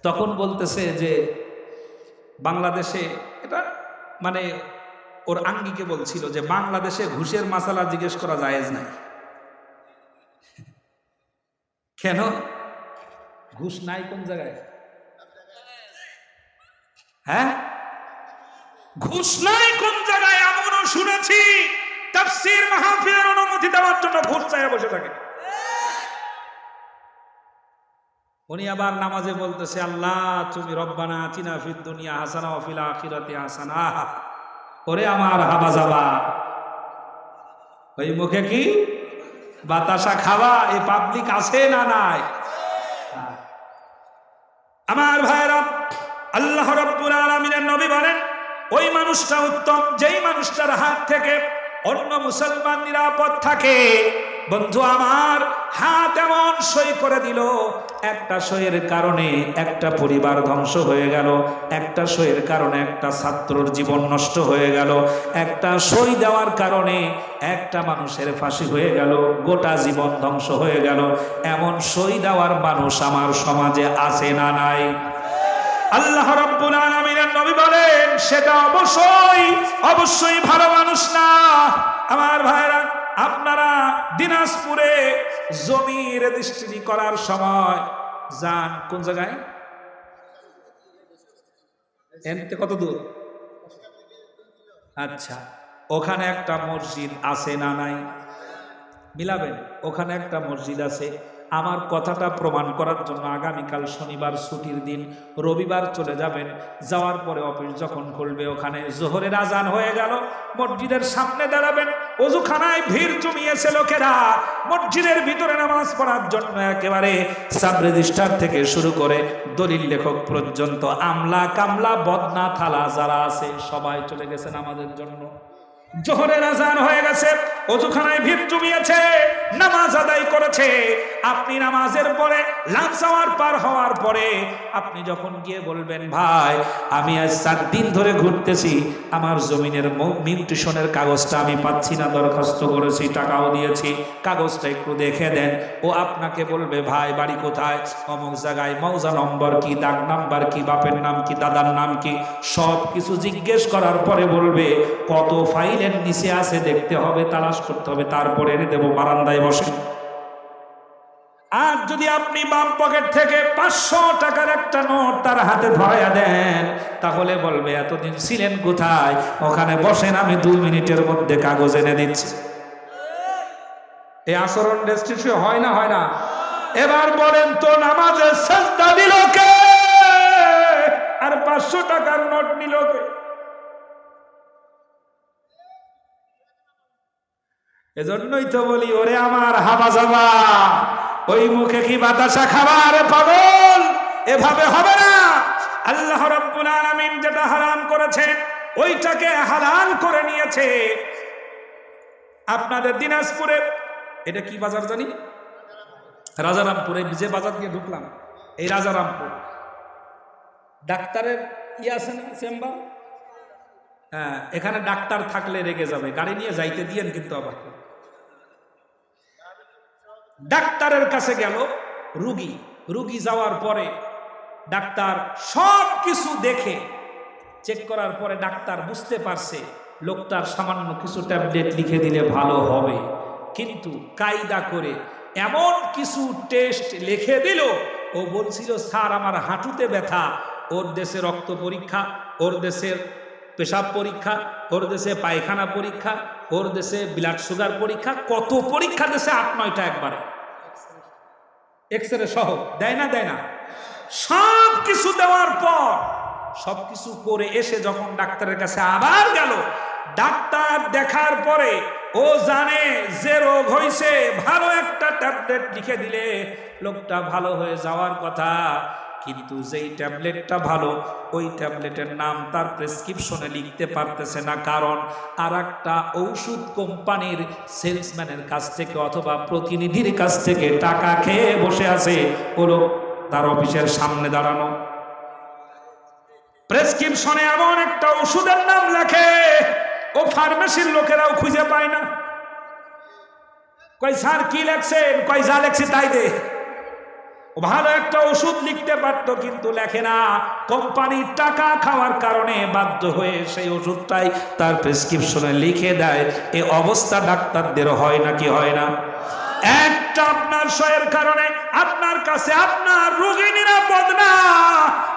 তখন বলতেছে যে বাংলাদেশে, এটা মানে ওর আঙ্গিকে বলছিল যে বাংলাদেশে ঘুষের মাসালা জিজ্ঞেস করা জায়েজ নাই। কেন? ঘুষ নাই কোন জায়গায়? হ্যাঁ, ঘুষ নাই কোন জায়গায়? এমনও শুনেছি তাফসীর মাহফিলের অনুমতি দেওয়ার জন্য ঘুষ চাইয়া বসে থাকে। উনি আবার নামাজে বলতেছে, আল্লাহ তুমি রব্বানা আতিনা ফিদ দুনিয়া হাসানা ওয়া ফিল আখিরাতি হাসানা। ওরে আমার হাবা যাবা, ওই মুখে কি বাতাসা খাওয়া? এই পাবলিক আছে না নাই? আমার ভাইরা, আল্লাহ রাব্বুল আলামিনের নবী বলেন, ওই মানুষটা উত্তম যেই মানুষটার হাত থেকে অন্য মুসলমান নিরাপদ থাকে। বন্ধু আমার, হাত এমন সই করে দিল, একটা সইয়ের কারণে একটা পরিবার ধ্বংস হয়ে গেল, একটা সইয়ের কারণে একটা ছাত্রর জীবন নষ্ট হয়ে গেল, একটা সই দেওয়ার কারণে একটা মানুষের ফাঁসি হয়ে গেল, গোটা জীবন ধ্বংস হয়ে গেল। এমন সই দেওয়ার মানুষ আমার সমাজে আছে না নাই? আল্লাহ রাব্বুল আলামিনের নবী বলেন সেটা অবশ্যই ভালো মানুষ না। আমার ভাইরা, আপনারা দিনাজপুরে জমি রেজিস্ট্রি করার সময় যান কোন জায়গায়? এনতে কত দূর? আচ্ছা, ওখানে একটা মসজিদ আছে না নাই? মিলাবেন, ওখানে একটা মসজিদ আছে। আমার কথাটা প্রমাণ করার জন্য আগামীকাল শনিবার ছুটির দিন, রবিবার চলে যাবেন। যাওয়ার পরে অফিস যখন খুলবে, ওখানে জোহরের আজান হয়ে গেল, মসজিদের সামনে দাঁড়াবেন। ওযুখানায় ভিড় জমিয়েছে লোকেরা মসজিদের ভিতরে নামাজ পড়ার জন্য। একেবারে সাব রেজিস্ট্রার থেকে শুরু করে দলিল লেখক পর্যন্ত, আমলা কামলা বদনা থালা যারা আছে সবাই চলে গেছে নামাজের জন্য। জোহরের আজান হয়ে গেছে, ওযুখানায় ভিড় জমিয়েছে, নামাজ আদায় করেছে। আপনি নামাজের পরে লাঞ্চ আওয়ার পার হওয়ার পরে আপনি যখন গিয়ে বলবেন, ভাই আমি আজ 4 দিন ধরে ঘুরতেছি, আমার জমিনের মিউটেশনের কাগজটা আমি পাচ্ছি না, দরখাস্ত করেছি, টাকাও দিয়েছি, কাগজটা একটু দেখে দেন। ও আপনাকে বলবে, ভাই বাড়ি কোথায়? অমুক জায়গায়। মৌজা নম্বর কি, দাগ নাম্বার কি, বাপের নাম কি, দাদার নাম কি, সব কিছু জিজ্ঞেস করার পরে বলবে কত ফাইলের নিচে আছে দেখতে হবে, তালাশ করতে হবে, তারপরে এনে দেবো, বারান্দায় বসে। আর যদি আপনি বাম পকেট থেকে 500 টাকার একটা নোট তার হাতে ধরাইয়া দেন, তাহলে বলবে এতদিন ছিলেন কোথায়? ওখানে বসেন, আমি 2 মিনিটের মধ্যে কাগজ এনে দিচ্ছি। এই আচরণ রেস্ট্রিকশন হয় না? হয় না? এবার বলেন তো, নামাজে সাজদা দিল কে আর 500 টাকার নোট নিল কে? এজন্যই তো বলি, ওরে আমার হাবা যাবা, ওই মুখে কি বাতাসা খাবার পাগল? এভাবে হবে না। আল্লাহ রাব্বুল আলামিন যেটা হারাম করেছেন ওইটাকে হালাল করে নিয়েছে। আপনাদের দিনাজপুরে এটা কি বাজার জানি? রাজারামপুরে। যে বাজার দিয়ে ঢুকলাম, এই রাজারামপুর, ডাক্তারের আছে না চেম্বার? হ্যাঁ, এখানে ডাক্তার থাকলে রেগে যাবে, গাড়ি নিয়ে যাইতে দিয়েন কিন্তু। আবার ডাক্তারের কাছে গেল রুগী যাওয়ার পরে ডাক্তার সব কিছু দেখে চেক করার পরে ডাক্তার বুঝতে পারছে লোকটার সামান্য কিছু ট্যাবলেট লিখে দিলে ভালো হবে, কিন্তু কায়দা করে এমন কিছু টেস্ট লিখে দিল। ও বলছিল, স্যার আমার হাঁটুতে ব্যথা, ওর দেশে রক্ত পরীক্ষা, ওর দেশের পেশাব পরীক্ষা, ওর দেশে পায়খানা পরীক্ষা, ওর দেশে ব্লাড সুগার পরীক্ষা, কত পরীক্ষা দেশে 8-9টা একবারে, এক্সরে সহ। দেয় না? সব কিছু দেওয়ার পর, সব কিছু করে এসে যখন ডাক্তারের কাছে আবার গেল, ডাক্তার দেখার পরে ও জানে যে রোগ হয়েছে, ভালো একটা ট্যাবলেট লিখে দিলে লোকটা ভালো হয়ে যাওয়ার কথা। কিন্তু যেই ট্যাবলেটটা ভালো, ওই ট্যাবলেটের নাম তার প্রেসক্রিপশনে লিখতে পারতেছে না, কারণ আর একটা ঔষধ কোম্পানির সেলসম্যানের কাছ থেকে অথবা প্রতিনিধির কাছ থেকে টাকা খেয়ে বসে আছে। ওর তার অফিসের সামনে দাঁড়ানো, প্রেসক্রিপশনে এমন একটা ওষুধের নাম লেখে, ও ফার্মেসির লোকেরাও খুঁজে পায় না। কই স্যার কি লেখছেন? কই যা লেখছি তাই দে। ভালো একটা ওষুধ লিখতে পারতো, কিন্তু লেখে না। কোম্পানির টাকা খাওয়ার কারণে বাধ্য হয়ে সেই ওষুধটাই তার প্রেসক্রিপশনে লিখে দেয়। এই অবস্থা ডাক্তারদের হয় নাকি হয় না? একটা আপনার সয়ের কারণে আপনার কাছে আপনার রোগী নিরাপদ না।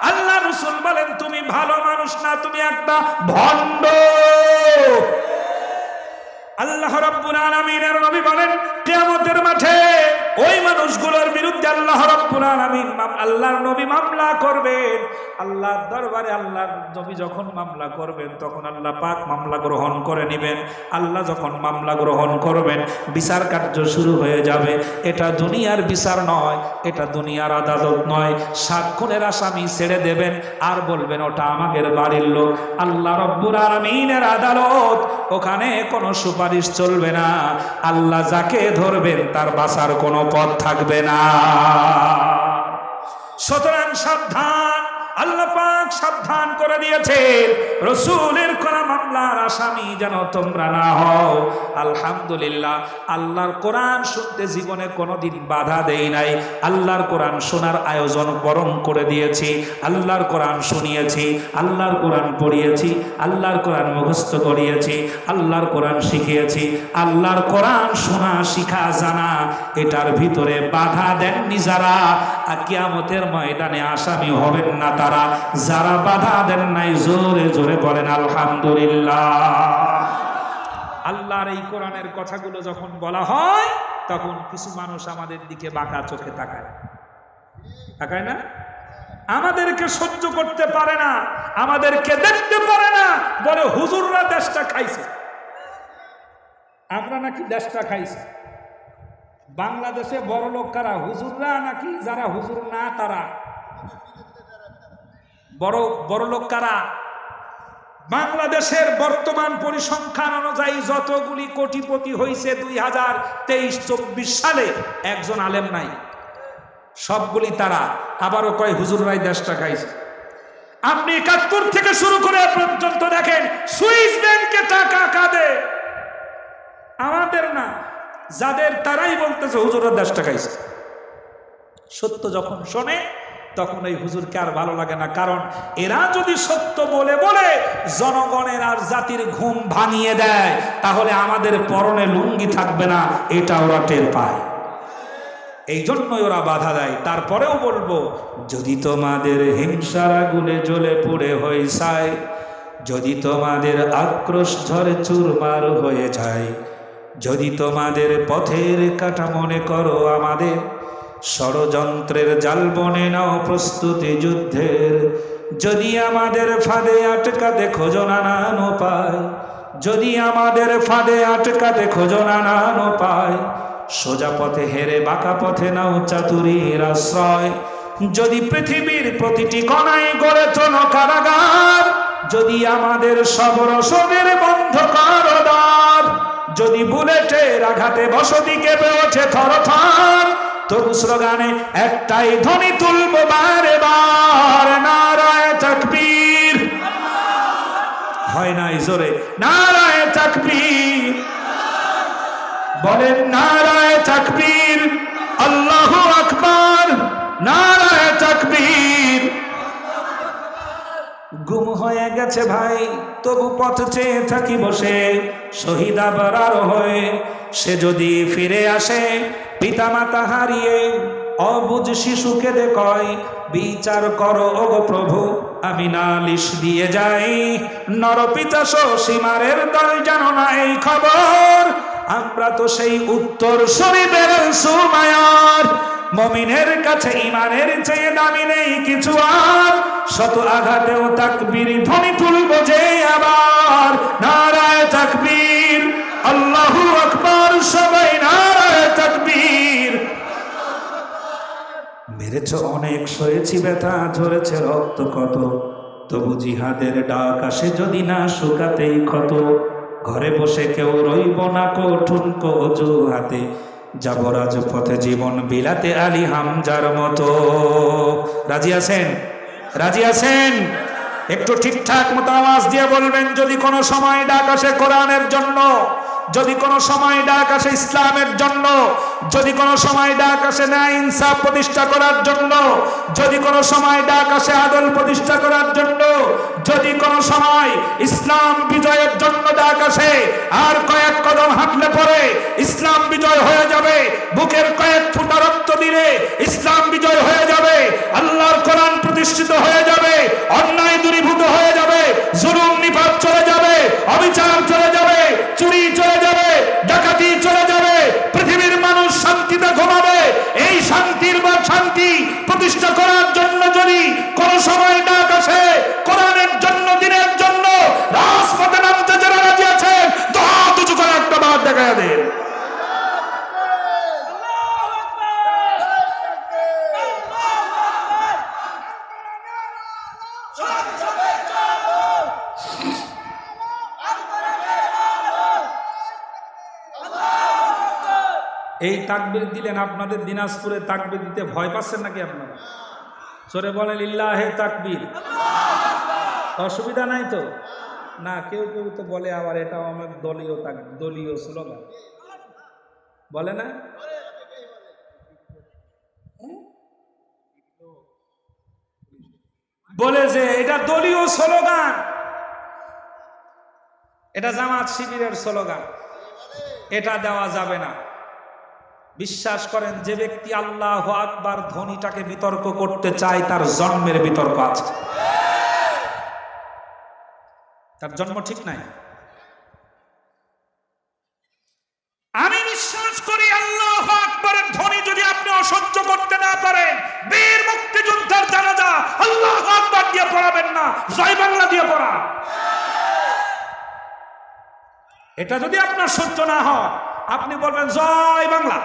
আল্লাহ রাসূল বলেন, তুমি ভালো মানুষ না, তুমি একটা ভণ্ড। আল্লাহ রাব্বুল আলামিনের নবী বলেন, কিয়ামতের মাঠে ওই মানুষগুলোর বিরুদ্ধে আল্লাহ রাব্বুল রব্বুল আলামিন আল্লাহর নবী মামলা করবেন আল্লাহর দরবারে। আল্লাহর নবী যখন মামলা করবেন তখন আল্লাহ পাক মামলা গ্রহণ করে নেবেন। আল্লাহ যখন মামলা গ্রহণ করবেন বিচার কার্য শুরু হয়ে যাবে। এটা দুনিয়ার বিচার নয়, এটা দুনিয়ার আদালত নয়। 7 খুনের আসামি ছেড়ে দেবেন আর বলবেন ওটা আমাদের বাড়ির লোক। আল্লাহ রব্বুল আলামিনের আদালত, ওখানে কোনো সুপারিশ চলবে না। আল্লাহ যাকে ধরবেন তার বাঁচার কোনো পথ থাকবে না। সুতরাং সাবধান, আল্লাহ পাক সাবধান করে দিয়েছেন রাসূলের করা মামলার আসামি যেন তোমরা না হও। আলহামদুলিল্লাহ, আল্লাহর কোরআন শুনতে জীবনে কোনোদিন বাধা দেই নাই। আল্লাহর কোরআন শোনার আয়োজন বরং করে দিয়েছি। আল্লাহর কোরআন শুনিয়েছি, আল্লাহর কোরআন পড়িয়েছি, আল্লাহর কোরআন মুখস্থ করিয়েছি, আল্লাহর কোরআন শিখিয়েছি। আল্লাহর কোরআন শোনা, শিখা, জানা, এটার ভিতরে বাধা দেননি যারা, কিয়ামতের ময়দানে আসামি হবেন না তারা। যারা বাধা দেন নাই, জোরে জোরে বলেন আলহামদুলিল্লাহ। আল্লাহর এই কোরআনের কথাগুলো যখন বলা হয় তখন কিছু মানুষ আমাদের দিকে বাঁকা চোখে তাকায়, তাকায় না? আমাদেরকে সহ্য করতে পারে না, আমাদেরকে দেখতে পারে না, বলে হুজুররা দেশটা খাইছে। আমরা নাকি দেশটা খাইছে। বাংলাদেশে বড় লোক কারা? হুজুররা নাকি যারা হুজুর না তারা? বড় লোক কারা? বাংলাদেশের বর্তমান পরিসংখ্যান অনুযায়ী যতগুলি কোটিপতি হয়েছে 2023-24 সালে, একজন আলেম নাই, সবগুলি তারা। আবারও কয় হুজুররাই দেশটা খাইছে। আপনি 71 থেকে শুরু করে পর্যন্ত দেখেন সুইস ব্যাংকে টাকা কাঁদে আমাদের না, যাদের, তারাই বলতেছে হুজুররা দেশটা খাইছে। সত্য যখন শোনে তখন এই হুজুরকে আর ভালো লাগে না, কারণ এরা যদি সত্য বলে বলে জনগণের আর জাতির ঘুম ভাঙিয়ে দেয়, তাহলে আমাদের পরনে লুঙ্গি থাকবে না, এটা ওরা টের পায়। এই জন্যই ওরা বাধা দেয়। তারপরেও বলবো, যদি তোমাদের হিংসার আগুনে জ্বলে পুড়ে হয়ে যায়, যদি তোমাদের আক্রোশ ঝরে চুরমার হয়ে যায়, যদি তোমাদের পথের কাটা মনে করো আমাদের, ষড়যন্ত্রের জাল বনে নাও প্রস্তুতি যুদ্ধের, যদি আমাদের ফাঁদে আটকাতে খোঁজো নানান উপায়, যদি আমাদের ফাঁদে আটকাতে খোঁজো নানান উপায়, সোজা পথে হেরে বাঁকা পথে নাও চাতুরীর আশ্রয়, যদি পৃথিবীর প্রতিটি কণায় গড়ে তোলো কারাগার, যদি আমাদের সব রসদের বন্ধ করো দ্বার, যদি বুলেটের আঘাতে বসতি কেঁপে ওঠে থরথর, তবু স্লোগানে একটাই ধ্বনি তুলবো বারে বার, নারায়ে তাকবীর। হয় নাই জোরে? নারায়ে তাকবীর। বলেন নারায়ে তাকবীর, আল্লাহু আকবার, নারায়ে তাকবীর। গুম হয়ে গেছে ভাই, তবু পথ চেয়ে থাকি বসে, শহীদ আবরার হয়ে সে যদি ফিরে আসে, পিতা মাতা হারিয়ে অবুঝ শিশুকে কয়, বিচার করো ওগো প্রভু, আমি নালিশ দিয়ে যাই। নরপিচাস সীমারের দল জানো না এই খবর, আমরা তো সেই উত্তর শরীফের সুমায়ার। মুমিনের কাছে ঈমানের চেয়ে দামি নেই কিছু আর, শত আঘাতেও তাকবীর ধ্বনি তুলবো যে আবার, নারায়ে তাকবীর, আল্লাহু আকবার, সবাই নারায়ে তাকবীর। মেরেছ অনেক, সয়েছি ব্যথা, ঝরেছে রক্ত কত, তবু জিহাদের ডাক আসে যদি না শুকাতেই ক্ষত। ঘরে বসে কেউ রইব না কঠুন অজুহাতে, যাব রাজপথে জীবন বিলাতে আলী হামজার মতো। রাজি আছেন? রাজি আছেন? একটু ঠিকঠাক মতো আওয়াজ দিয়ে বলবেন যদি কোনো সময় ডাক আসে কোরআনের জন্য, যদি কোনো সময় ডাক আসে ইসলামের জন্য, যদি কোনো সময় ডাক আসে ন্যায় ইনসাফ প্রতিষ্ঠা করার জন্য, যদি কোনো সময় ডাক আসে আদল প্রতিষ্ঠা করার জন্য, যদি কোনো সময় ইসলাম বিজয়ের জন্য ডাক আসে, আর কয়েক কদম হাঁটলে পরে ইসলাম বিজয় হয়ে যাবে, বুকের কয়েক ফোঁটা রক্ত দিলে ইসলাম বিজয় হয়ে যাবে, আল্লাহর কোরআন প্রতিষ্ঠিত হয়ে যাবে, অন্যায় দূরীভূত হয়ে যাবে, জুলুম নিপাত চলে যাবে, অবিচার চলে যাবে, চুরি চলে যাবে, ডাকাতি চলে যাবে, পৃথিবীর মানুষ শান্তিতে ঘুমাবে। এই শান্তির বা শান্তি এই তাকবীর দিলেন, আপনাদের দিনাজপুরে তাকবীর দিতে ভয় পাচ্ছেন নাকি আপনারা? জোরে বলেন লিল্লাহে তাকবীর। অসুবিধা নাই তো? না, কেউ কেউ তো বলে আবার এটাও আমার দলীয় স্লোগান, বলে না? বলে যে এটা দলীয় স্লোগান, এটা জামাত শিবিরের স্লোগান, এটা দেওয়া যাবে না। বিশ্বাস করেন, যে ব্যক্তি আল্লাহু আকবার ধ্বনিটাকে বিতর্ক করতে চায় তার জন্মের বিতর্ক আছে, তার জন্ম ঠিক নাই। আমি বিশ্বাস করি আল্লাহু আকবারের ধ্বনি যদি আপনি অসহ্য করতে না পারেন, বীর মুক্তিযোদ্ধার জানাজা আল্লাহু আকবার দিয়ে পড়াবেন না, জয় বাংলা দিয়ে পড়া। এটা যদি আপনার সহ্য না হয়, আপনি বলবেন জয় বাংলা।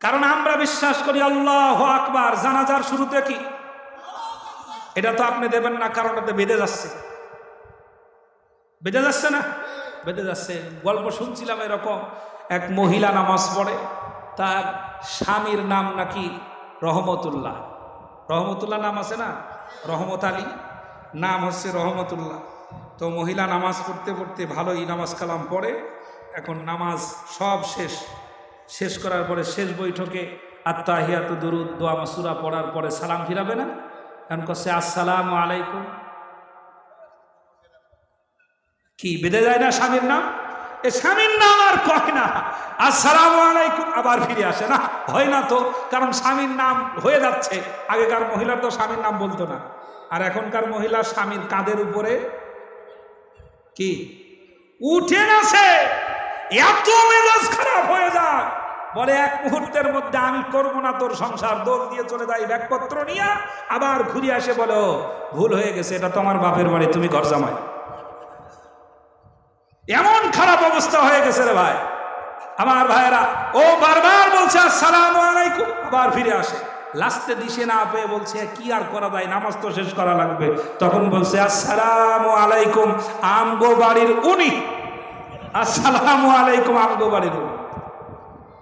কারণ আমরা বিশ্বাস করি আল্লাহু আকবার জানাজার শুরুতে কি, এটা তো আপনি দেবেন না, কারণ এটা বেঁধে যাচ্ছে, বেঁধে যাচ্ছে না, বেঁধে যাচ্ছে। গল্প শুনছিলাম এরকম, এক মহিলা নামাজ পড়ে, তার স্বামীর নাম নাকি রহমতুল্লাহ। রহমতুল্লাহ নাম আছে না, রহমত আলী নাম হচ্ছে রহমতুল্লাহ। তো মহিলা নামাজ পড়তে পড়তে ভালোই নামাজ কালাম পড়ে, এখন নামাজ সব শেষ করার পরে শেষ বৈঠকে আত্তাহিয়াতু দুরুদ দোয়া মাসুরা পড়ার পরে সালাম ফিরাবে না, এখন কাছে আসসালামু আলাইকুম। কি বেঁধে যায় না স্বামীর নাম? এ স্বামীর নাম আর কয় না, আসসালামু আলাইকুম আবার ফিরে আসে না, হয় না তো, কারণ স্বামীর নাম হয়ে যাচ্ছে। আগেকার মহিলা তো স্বামীর নাম বলতো না, আর এখনকার মহিলা স্বামীর কাঁধের উপরে কি উঠে গেছে, এত মেজাজ খারাপ হয়ে যায়, বলে এক মুহূর্তের মধ্যে আমি করবো না তোর সংসার, দৌড় দিয়ে চলে যাই ব্যাগপত্র নিয়ে, আবার ঘুরে আসে বলো ভুল হয়ে গেছে, এটা তোমার বাপের বাড়ি, তুমি ঘর জামাই। এমন খারাপ অবস্থা হয়ে গেছে রে ভাই আমার ভাইয়েরা। ও বারবার বলছে আসসালামু আলাইকুম, আবার ফিরে আসে, লাস্টে দিশে না পেয়ে বলছে কি আর করা যায়, নামাজ তো শেষ করা লাগবে। তখন বলছে আসসালামু আলাইকুম আমগো বাড়ির উনি, আসসালামু আলাইকুম আমগো বাড়ির উনি।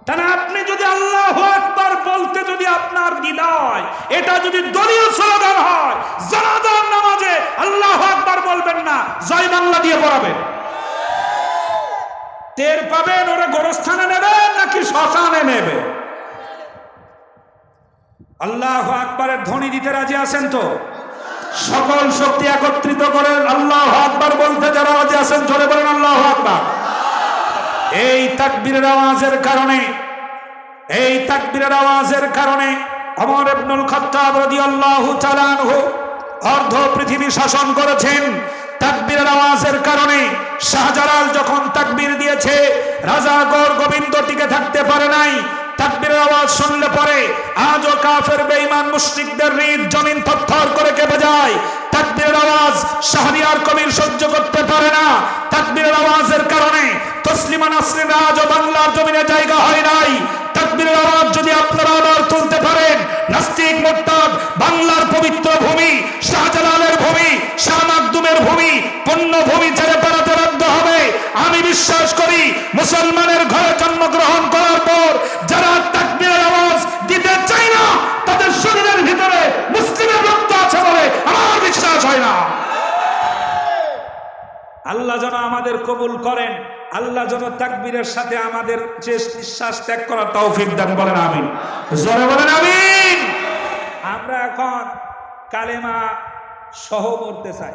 তাহলে আপনি যদি আল্লাহু আকবার বলতে যদি আপনার দ্বিধা হয়, এটা যদি দলীয় স্লোগান হয়, জানাজার নামাজে আল্লাহু আকবার বলবেন না, জয় বাংলা দিয়ে পড়াবেন। টের পাবেন ওরা গোরস্থানে নেবে নাকি শ্মশানে নেবে। আল্লাহু আকবারের ধ্বনি দিতে রাজি আছেন তো? সকল শক্তি একত্রিত করেন আল্লাহু আকবার বলতে যারা রাজি আছেন জোরে বলেন আল্লাহু আকবার। এই তাকবীরের আওয়াজের কারণে ওমর ইবনুল খাত্তাব রাদিয়াল্লাহু তাআলা আনহু অর্ধ পৃথিবী শাসন করেছেন। তাকবীরের আওয়াজের কারণে শাহজালাল যখন তাকবীর দিয়েছে, রাজা গৌর গোবিন্দ টিকে থাকতে পারে নাই। তাকবীরের আওয়াজ শুনলে পরে আজও কাফের বেঈমান মুশরিকদের হৃদ জমিন থরথর করে কেঁপে যায়। তাকবীরের আওয়াজ শাহরিয়ার কবির সহ্য করতে পারে না। তাকবীরের আওয়াজের কারণে তসলিমা নাসরিন আজও বাংলার জমিনে জায়গা হয় নাই। তাকবীরের আওয়াজ যদি আপনারা আবার তুলতে পারেন, নাস্তিক মুরতাদ বাংলার পবিত্র ভূমি, শাহজালালের ভূমি, শাহ মাকদুমের ভূমি, পুণ্যভূমি ছেড়ে বেড়াতে বাধ্য হবে। আমি বিশ্বাস করি মুসলমানের ঘরে জন্মগ্রহণ করার পর যারা তাকবীরের আওয়াজ দিতে চায় না, তাদের শরীরের ভিতরে মুসলিমের রক্ত আছে বলে আমার বিশ্বাস হয় না। আল্লাহ যেন আমাদের কবুল করেন, আল্লাহ যেন তাকবীরের সাথে আমাদের যে নিঃশ্বাস ত্যাগ করার তৌফিক দান করেন, আমিন। জোরে বলেন আমিন। আমরা এখন কালেমা সহ মরতে চাই।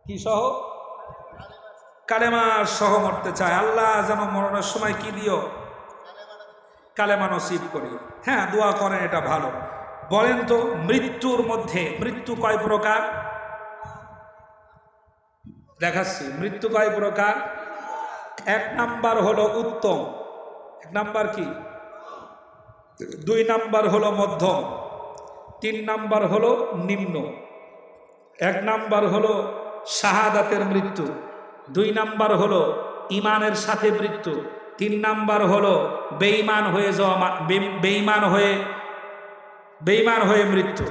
কি সহ? কালেমা সহ মরতে চাই। আল্লাহ যেন মরণের সময় কি দিও? কালেমা নসিব করি। হ্যাঁ, দোয়া করেন, এটা ভালো। বলেন তো মৃত্যুর মধ্যে মৃত্যু কয় প্রকার? দেখাচ্ছি মৃত্যু কয় প্রকার। এক নাম্বার হলো উত্তম, এক নাম্বার কি, দুই নাম্বার হলো মধ্যম, তিন নাম্বার হলো নিম্ন। এক নাম্বার হলো শাহাদাতের মৃত্যু, দুই নাম্বার হলো ইমানের সাথে মৃত্যু, তিন নাম্বার হলো বেঈমান হয়ে যাওয়া, বেঈমান হয়ে মৃত্যু।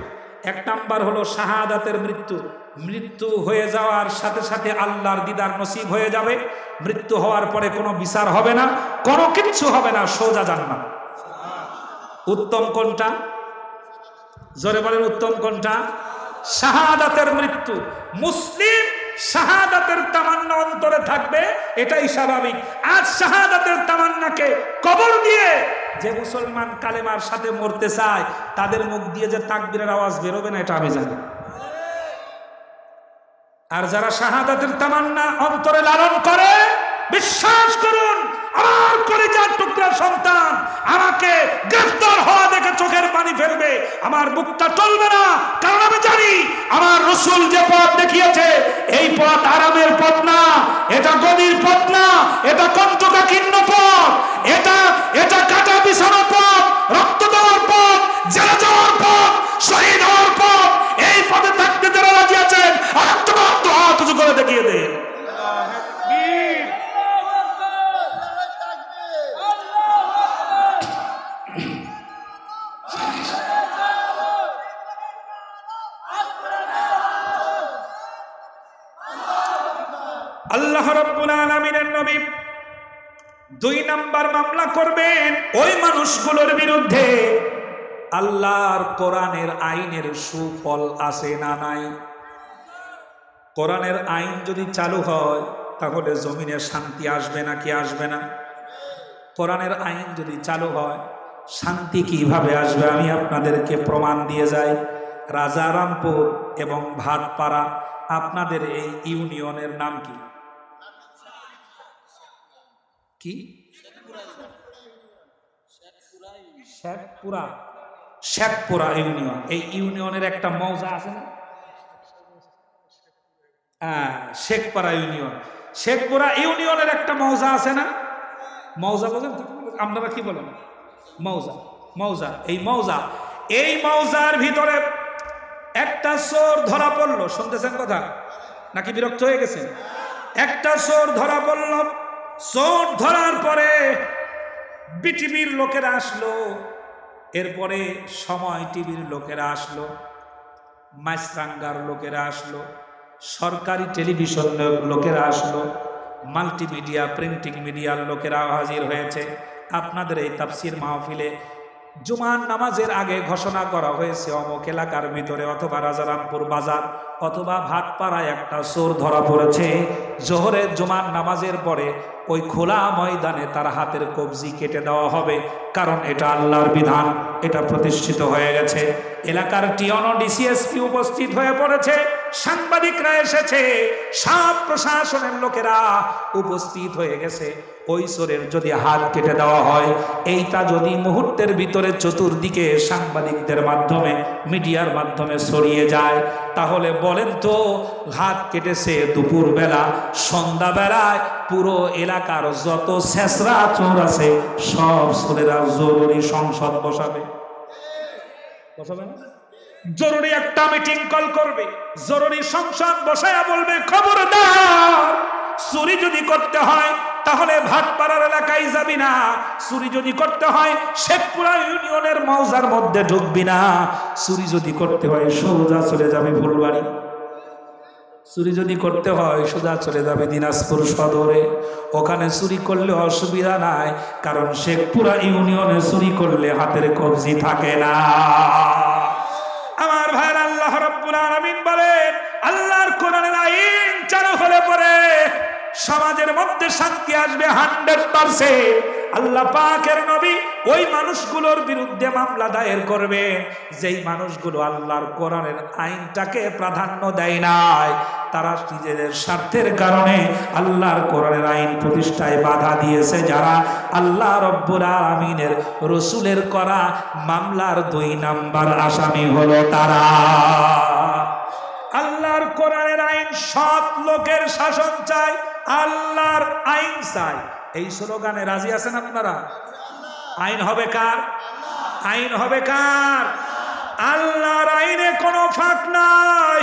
এক নাম্বার হলো শাহাদাতের মৃত্যু। মৃত্যু হয়ে যাওয়ার সাথে সাথে আল্লাহর দিদার নসিব হয়ে যাবে। মৃত্যু হওয়ার পরে কোনো বিচার হবে না, কোনো কিচ্ছু হবে না, সোজা জান্নাত। উত্তম কোনটা? জোরে বলেন, উত্তম কোনটা? শাহাদাতের মৃত্যু। মুসলিম শাহাদাতের তামান্না অন্তরে থাকবে, এটাই স্বাভাবিক। আজ শাহাদাতের তামান্নাকে কবর দিয়ে যে মুসলমান কালেমার সাথে মরতে চায়, তাদের মুখ দিয়ে যে তাকবীরের আওয়াজ বেরোবে না, এটা আমি জানি। আর যারা শাহাদাতের তামান্না অন্তরে লালন করে, বিশ্বাস করুন, আমার কলিজার টুকরা সন্তান আমাকে গ্রেফতার হওয়া দেখে চোখের পানি ফেলবে, আমার বুকটা চলবে না। কারণ আমি জানি আমার রাসূল যে পথ দেখিয়েছে, এই পথ আরামের পথ না, এটা গদির পথ না, এটা কণ্টকাকীর্ণ পথ, এটা কাটা বিছানো পথ, রক্ত দেওয়ার পথ, জেলে যাওয়ার পথ, শহীদ হওয়ার পথ। এই পথে থাকতে যারা রাজি আছেন, হাত উঁচু করে দেখিয়ে দেন। আল্লাহ রাব্বুল আলামিনের নবী 2 নাম্বার মামলা করবেন ওই মানুষগুলোর বিরুদ্ধে। আল্লাহর কোরআনের আইনের সুফল আছে না নাই? কোরআনের আইন যদি চালু হয়, তাহলে জমিনে শান্তি আসবে নাকি আসবে না? কোরআনের আইন যদি চালু হয়, শান্তি কিভাবে আসবে আমি আপনাদেরকে প্রমাণ দিয়ে যাই। রাজারামপুর এবং ভাটপাড়া, আপনাদের এই ইউনিয়নের নাম কি? কি? শেখপুরা। শেখপুরা ইউনিয়ন। এই ইউনিয়নের একটা মৌজা আছে না? শেখপাড়া ইউনিয়ন। শেখপুরা ইউনিয়নের একটা মৌজা আছে না? মৌজা বলেন আপনারা, কি বলেন? মৌজা। মৌজা, এই মৌজার ভিতরে একটা চোর ধরা পড়লো। শুনতেছেন কথা নাকি বিরক্ত হয়ে গেছেন? একটা চোর ধরা পড়লো। চোর ধরার পরে বিটিভির লোকেরা আসলো, এরপরে সময় টিভির লোকেরা আসলো, মাছরাঙ্গার লোকেরা আসলো, সরকারি টেলিভিশন লোকেরা আসলো, মাল্টিমিডিয়া প্রিন্টিং মিডিয়ার লোকেরা হাজির হয়েছে। আপনাদের এই তাফসির মাহফিলে জুমার নামাজের আগে ঘোষণা করা হয়েছে অমুক এলাকার ভিতরে অথবা রাজারামপুর বাজার অথবা ভাটপাড়ায় একটা চোর ধরা পড়েছে। জোহরের জুমার নামাজের পরে ওই খোলা ময়দানে তার হাতের কবজি কেটে দেওয়া হবে, কারণ এটা আল্লাহর বিধান, এটা প্রতিষ্ঠিত হয়ে গেছে। এলাকার টিওনো ডিসিএসপি উপস্থিত হয়ে পড়েছে, সাংবাদিকরা এসেছে, সব প্রশাসনের লোকেরা উপস্থিত হয়ে গেছে। ওই চোরের যদি হাত কেটে দেওয়া হয়, এইটা যদি মুহূর্তের ভিতরে চতুর্দিকে সাংবাদিকদের মাধ্যমে, মিডিয়ার মাধ্যমে ছড়িয়ে যায়, তাহলে বলেন তো, হাত কেটেছে দুপুর বেলা, সন্ধ্যাবেলায় পুরো এলাকার যত ছেঁচড়া চোর আছে সব চোরেরা জরুরি সংসদ বসাবে না? জরুরি একটা মিটিং কল করবে, জরুরি সংসদ বসায়া বলবে, খবরদার, চুরি যদি করতে হয় তাহলে ভাটপাড়ার এলাকায় যাবি না, চুরি যদি করতে হয় শেখপুরা ইউনিয়নের মৌজার মধ্যে ঢুকবি না, চুরি যদি করতে হয় সোজা চলে যাবে ফুলবাড়ি, চুরি যদি করতে হয় সোজা চলে যাবে দিনাজপুর সদরে। ওখানে চুরি করলে অসুবিধা নাই, কারণ শেখপুরা ইউনিয়নে চুরি করলে হাতের কবজি থাকে না। আমার ভাইরা, আল্লাহ রাব্বুল আলামিন বলেন, আল্লাহর কোরআনের আইন চালু হলে পরে সমাজের মধ্যে শান্তি আসবে 100%। আল্লাহ পাকের নবী ওই মানুষগুলোর বিরুদ্ধে মামলা দায়ের করবে যেই মানুষগুলো আল্লাহর কোরআনের আইনটাকে প্রাধান্য দেয় নাই, তারা নিজেদের স্বার্থের কারণে আল্লাহর কোরআনের আইন প্রতিষ্ঠায় বাধা দিয়েছে। যারা আল্লাহ রব্বুল আলামিনের রসুলের করা মামলার 2 নাম্বার আসামি হলো তারা। আল্লাহর কোরআনের আইন সৎ লোকের শাসন চাই, আল্লাহর আইন চাই। এই স্লোগানে রাজি আছেন আপনারা? আইন হবে কার? আইন হবে কার? আল্লাহর আইনে কোনো ফাঁক নাই।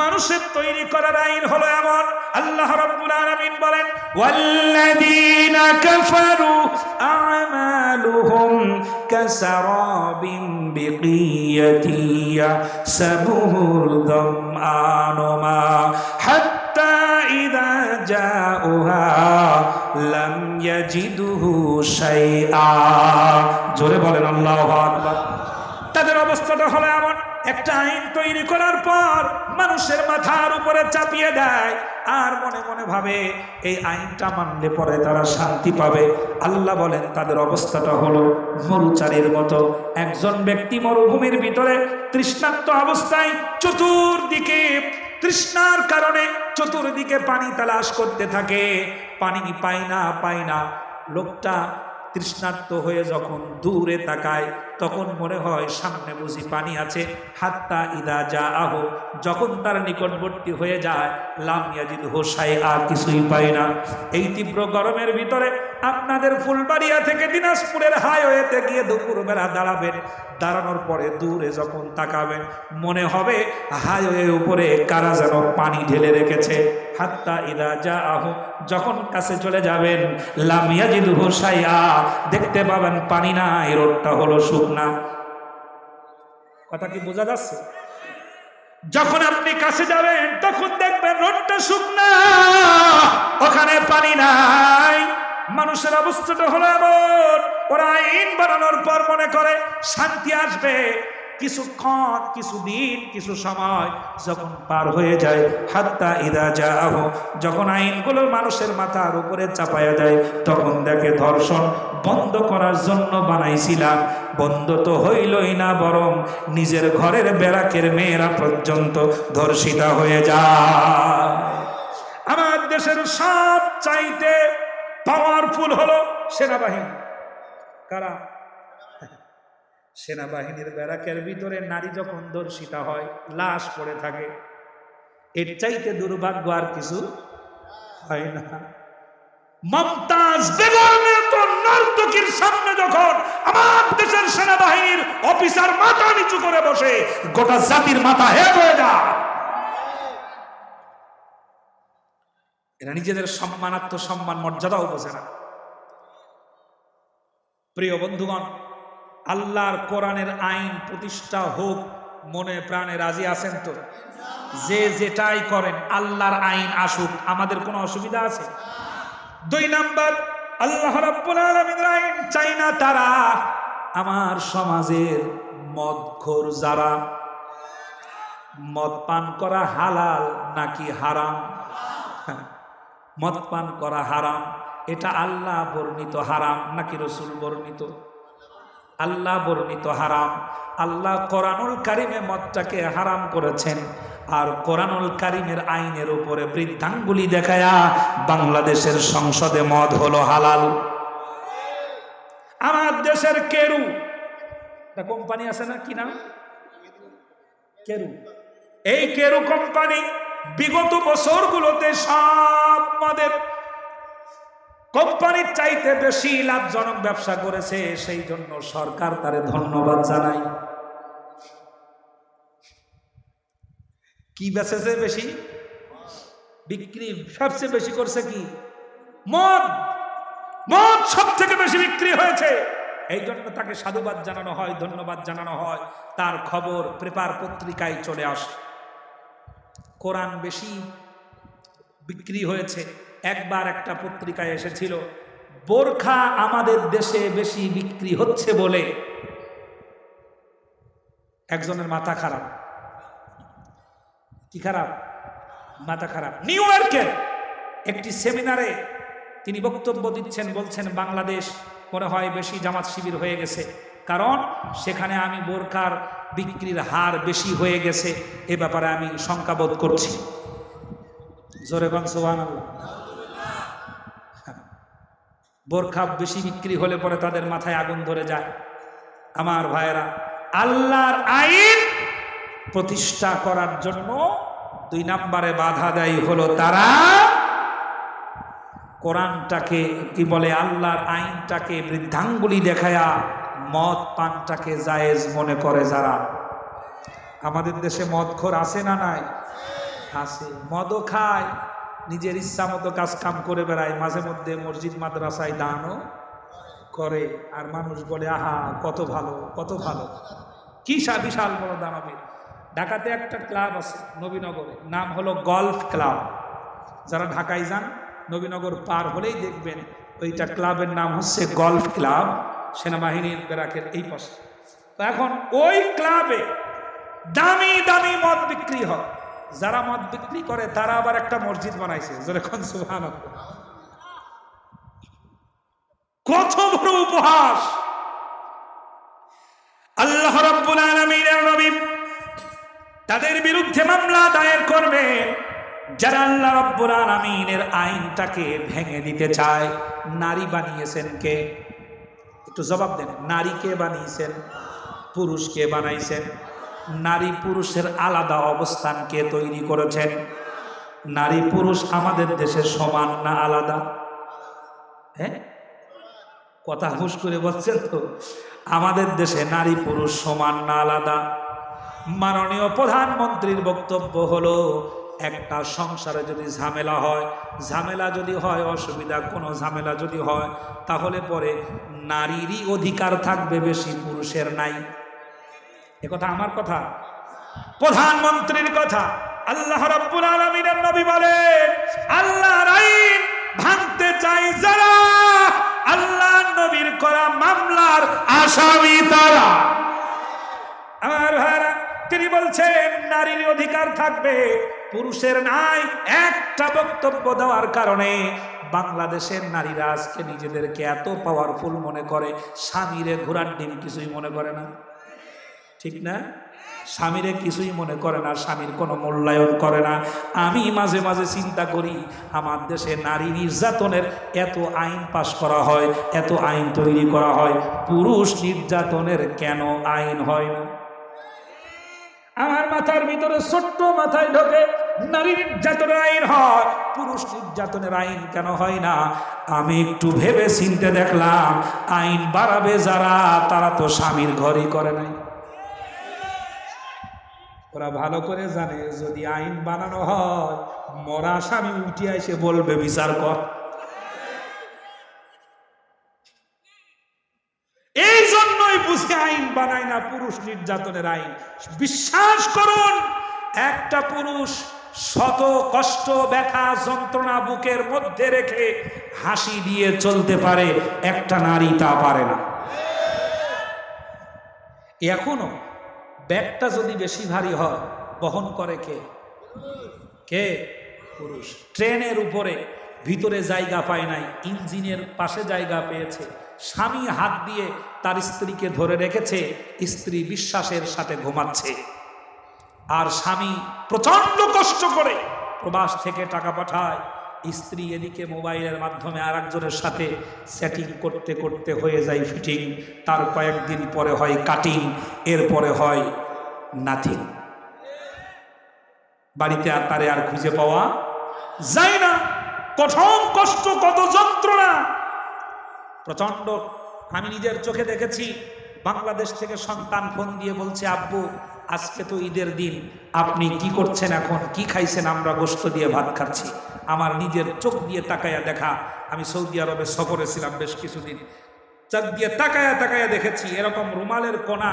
মানুষের তৈরি করার আইন হলো এমন। আল্লাহ রাব্বুল আলামিন বলেন, ওয়াল্লাযীনা কাফারু আমালুহুম কাসারাবিন বিকিয়াতিন ইয়াহসাবুহুল যামআনু মা হাত্তা ইযা জাউহা লাম ইয়াজিদুহু শাইআ। জোরে বলেন আল্লাহু আকবার। তাদের অবস্থাটা হলো এমন, একটা আইন তৈরি করার পর মানুষের মাথার উপরে চাপিয়ে দেয় আর মনে মনে ভাবে এই আইনটা মানলে পরে তারা শান্তি পাবে। আল্লাহ বলেন তাদের অবস্থাটা হলো মরুচারীর মতো। একজন ব্যক্তি মরুভূমির ভিতরে তৃষ্ণার্ত অবস্থায় চতুর্দিকে তৃষ্ণার কারণে চতুর্দিকে পানি তালাশ করতে থাকে, পানি পায় না। লোকটা তৃষ্ণার্ত হয়ে যখন দূরে তাকায় তখন মনে হয় সামনে বুঝি পানি আছে। হাত্তা ইদা জাআহু, যখন তার নিকটবর্তী হয়ে যায়, লাম ইয়াজিদহু শাইআ, কিছুই পায় না। এই তীব্র গরমের ভিতরে আপনাদের ফুলবাড়িয়া থেকে দিনাজপুরের হাইওয়েতে গিয়ে দুপুরবেলা দাঁড়াবেন, দাঁড়ানোর পরে দূরে যখন তাকাবেন মনে হবে হাইওয়ে উপরে কারা যেন পানি ঢেলে রেখেছে। হাত্তা ইদা জাআহু, যখন কাছে চলে যাবেন, লাম ইয়াজিদহু শাইআ, দেখতে পাবেন পানি নাই, রোডটা হলো শুকনা। কথা কি বোঝা যাচ্ছে? যখন আপনি কাছে যাবেন তখন দেখবেন রোডটা শুকনা, ওখানে পানি নাই। মানুষের অবস্থাটা হলো এমন, ওরা আইন বানানোর পর মনে করে শান্তি আসবে, কিছুক্ষণ, কিছুদিন, কিছু সময় যখন পার হয়ে যায়, হাত্তা ইদা জাআহু, যখন আইনগুলো মানুষের মাথার উপরে চাপায়া যায় তখন দেখে ধর্ষণ বন্ধ করার জন্য বানাইছিলাম, বন্ধ তো হইলই না, বরং নিজের ঘরের বেড়াকের মেয়েরা পর্যন্ত ধর্ষিতা হয়ে যায়। আমার দেশের সব চাইতে পাওয়ারফুল হলো সেনাবাহিনী। কারা? সেনাবাহিনীর ব্যারাকের ভিতরে নারী যখন ধর্ষিতা হয়, লাশ পড়ে থাকে, এর চাইতে দুর্ভাগ্য আর কিছু হয় না। মমতাজ বেগমের তো নর্তকীর সামনে যখন আমার দেশের সেনাবাহিনীর অফিসার মাথা নিচু করে বসে, গোটা জাতির মাথা হেট হয়ে যায়। এরা নিজেদের সম্মান মর্যাদাও বোঝে না। প্রিয় বন্ধুগণ, আল্লাহর কোরআনের আইন প্রতিষ্ঠা হোক, মনে প্রাণে রাজি আছেন তো? যে যেটাই করেন আল্লাহর আইন আসুক, আমাদের কোনো অসুবিধা আছে? 2 নাম্বার, আল্লাহ রাব্বুল আলামিনের আইন চাই না তারা আমার সমাজের মদখোর যারা, মদ পান করা হালাল নাকি হারাম? মদ পান করা হারাম, এটা আল্লাহ বর্ণিত হারাম নাকি রাসূল বর্ণিত? আল্লাহ বর্ণিত হারাম। আল্লাহ কোরআনুল কারিমে মদটাকে হারাম করেছেন, আর কোরআনুল কারিমের আইনের উপরে বৃদ্ধাঙ্গুলি দেখায়া বাংলাদেশের সংসদে মদ হলো হালাল। আমার দেশের কেরু একটা কোম্পানি আছে না, কি নাম? কেরু। এই কেরু কোম্পানি বিগত বছরগুলোতে সব মদের কোম্পানির চাইতে বেশি লাভজনক ব্যবসা করেছে, সেই জন্য সরকার তারে ধন্যবাদ জানাই। কি বেচেছে বেশি? বিক্রি সবচেয়ে বেশি করছে কি? মদ। মদ সব থেকে বেশি বিক্রি হয়েছে, এই জন্য তাকে সাধুবাদ জানানো হয়, ধন্যবাদ জানানো হয়, তার খবর পেপার পত্রিকায় চলে আসে। কোরআন বেশি বিক্রি হয়েছে। একবার একটা পত্রিকায় এসেছিল, বোরখা আমাদের দেশে বেশি বিক্রি হচ্ছে বলে একজনের মাথা খারাপ। কি খারাপ? মাথা খারাপ। নিউ ইয়র্কের একটি সেমিনারে তিনি বক্তব্য দিচ্ছেন, বলছেন বাংলাদেশ মনে হয় বেশি জামাত শিবির হয়ে গেছে, কারণ সেখানে আমি বোরখার বিক্রির হার বেশি হয়ে গেছে, এ ব্যাপারে আমি শঙ্কাবোধ করছি। জোরে বলেন সুবহানাল্লাহ। বোরখা বেশি বিক্রি হলে পরে তাদের মাথায় আগুন ধরে যায়। আমার ভাইয়েরা, আল্লাহর আইন প্রতিষ্ঠা করার জন্য 2 নম্বরে বাধা দেয় হলো তারা কোরআনটাকে কি বলে, আল্লাহর আইনটাকে বৃদ্ধাঙ্গুলি দেখায়া মদ পানটাকে জায়েজ মনে করে যারা। আমাদের দেশে মদখোর আছে না নাই? আছে, মদও খায়, নিজের ইচ্ছা মতো কাজ কাম করে বেড়ায়, মাঝে মধ্যে মসজিদ মাদ্রাসায় দানও করে। আর মানুষ বলে আহা কত ভালো কত ভালো, কি বিশাল বড় দানবীর। ঢাকাতে একটা ক্লাব আছে নবীনগরে, নাম হলো গলফ ক্লাব। যারা ঢাকায় যান নবীনগর পার হলেই দেখবেন ওইটা ক্লাবের নাম হচ্ছে গলফ ক্লাব, সেনাবাহিনীর ব্যারাকের এই পাশে। তো এখন ওই ক্লাবে দামি দামি মদ বিক্রি হয়। যারা মদ বিক্রি করে তারা আবার একটা মসজিদ বানাইছে, যেরকম সুবহানাল্লাহ। কত বড় উপহাস! আল্লাহ রাব্বুল আলামিনের নবী তাদের বিরুদ্ধে মামলা দায়ের করবেন যারা আল্লাহ রাব্বুল আলামিনের আইনটাকে ভেঙে দিতে চায়। নারী বানিয়েছেন কে? একটু জবাব দেন। নারীকে বানিয়েছেন? পুরুষকে বানাইছেন? নারী পুরুষের আলাদা অবস্থান কে তৈরি করেছেন? নারী পুরুষ আমাদের দেশে সমান না আলাদা? হ্যাঁ, কথা হুশ করে বলছেন তো? আমাদের দেশে নারী পুরুষ সমান না আলাদা? মাননীয় প্রধানমন্ত্রীর বক্তব্য হলো একটা সংসারে যদি ঝামেলা হয়, ঝামেলা যদি হয় অসুবিধা, কোনো ঝামেলা যদি হয় তাহলে পরে নারীরই অধিকার থাকবে বেশি, পুরুষের নাই। এ কথা আমার কথা, প্রধানমন্ত্রীর কথা। আল্লাহ রাব্বুল আলামিনের নবী বলেন আল্লাহর আইন ভাঙতে চাই যারা, আল্লাহর নবীর করা মামলার আসামি তারা। আমার ভাইরা, তিনি বলছেন নারীর অধিকার থাকবে, পুরুষের নাই। একটা বক্তব্য দেওয়ার কারণে বাংলাদেশের নারীরা আজকে নিজেদেরকে এত পাওয়ারফুল মনে করে, স্বামীরে ঘোড়ার ডিম কিছুই মনে করে না, ঠিক না? স্বামীরে কিছুই মনে করে না, স্বামীর কোনো মূল্যায়ন করে না। আমি মাঝে মাঝে চিন্তা করি আমার দেশে নারী নির্যাতনের এত আইন পাশ করা হয়, এত আইন তৈরি করা হয়, পুরুষ নির্যাতনের কেন আইন হয় না? আমার মাথার ভিতরে ছোট্ট মাথায় ঢোকে নারী নির্যাতনের আইন হয়, পুরুষ নির্যাতনের আইন কেন হয় না? আমি একটু ভেবে চিন্তে দেখলাম আইন বাড়াবে যারা, তারা তো স্বামীর ঘরই করে নাই। ওরা ভালো করে জানে যদি আইন বানানো হয় মরা স্বামী উঠে এসে বলবে বিচার কর। এই জন্যই বুঝে আইন বানায় না, পুরুষ নির্যাতনের আইন। বিশ্বাস করুন, একটা পুরুষ শত কষ্ট ব্যথা যন্ত্রণা বুকের মধ্যে রেখে হাসি দিয়ে চলতে পারে, একটা নারী তা পারে না। এখনো ব্যাগটা যদি বেশি ভারী হয় বহন করে কে? কে? পুরুষ। ট্রেনের উপরে ভিতরে জায়গা পায় নাই, ইঞ্জিনের পাশে জায়গা পেয়েছে, স্বামী হাত দিয়ে তার স্ত্রীকে ধরে রেখেছে, স্ত্রী বিশ্বাসের সাথে ঘুমাচ্ছে, আর স্বামী প্রচন্ড কষ্ট করে প্রবাস থেকে টাকা পাঠায়। স্ত্রী এদিকে মোবাইলের মাধ্যমে আর একজনের সাথে সেটিং করতে করতে হয়ে যায় ফিটিং, তার কয়েকদিন পরে হয় কাটিং, এরপরে হয় নাথিং। বাড়িতে আর তারে আর খুঁজে পাওয়া যায় না। কঠোর কষ্ট, কত যন্ত্রণা, প্রচন্ড। আমি নিজের চোখে দেখেছি, বাংলাদেশ থেকে সন্তান ফোন দিয়ে বলছে আব্বু আজকে তো ঈদের দিন, আপনি কি করছেন এখন, কি খাইছেন? আমরা গোশত দিয়ে ভাত খাচ্ছি। আমার নিজের চোখ দিয়ে তাকায়া দেখা, আমি সৌদি আরবে সফরে ছিলাম বেশ কিছুদিন, চোখ দিয়ে তাকায়া তাকায়া দেখেছি এরকম রুমালের কোনা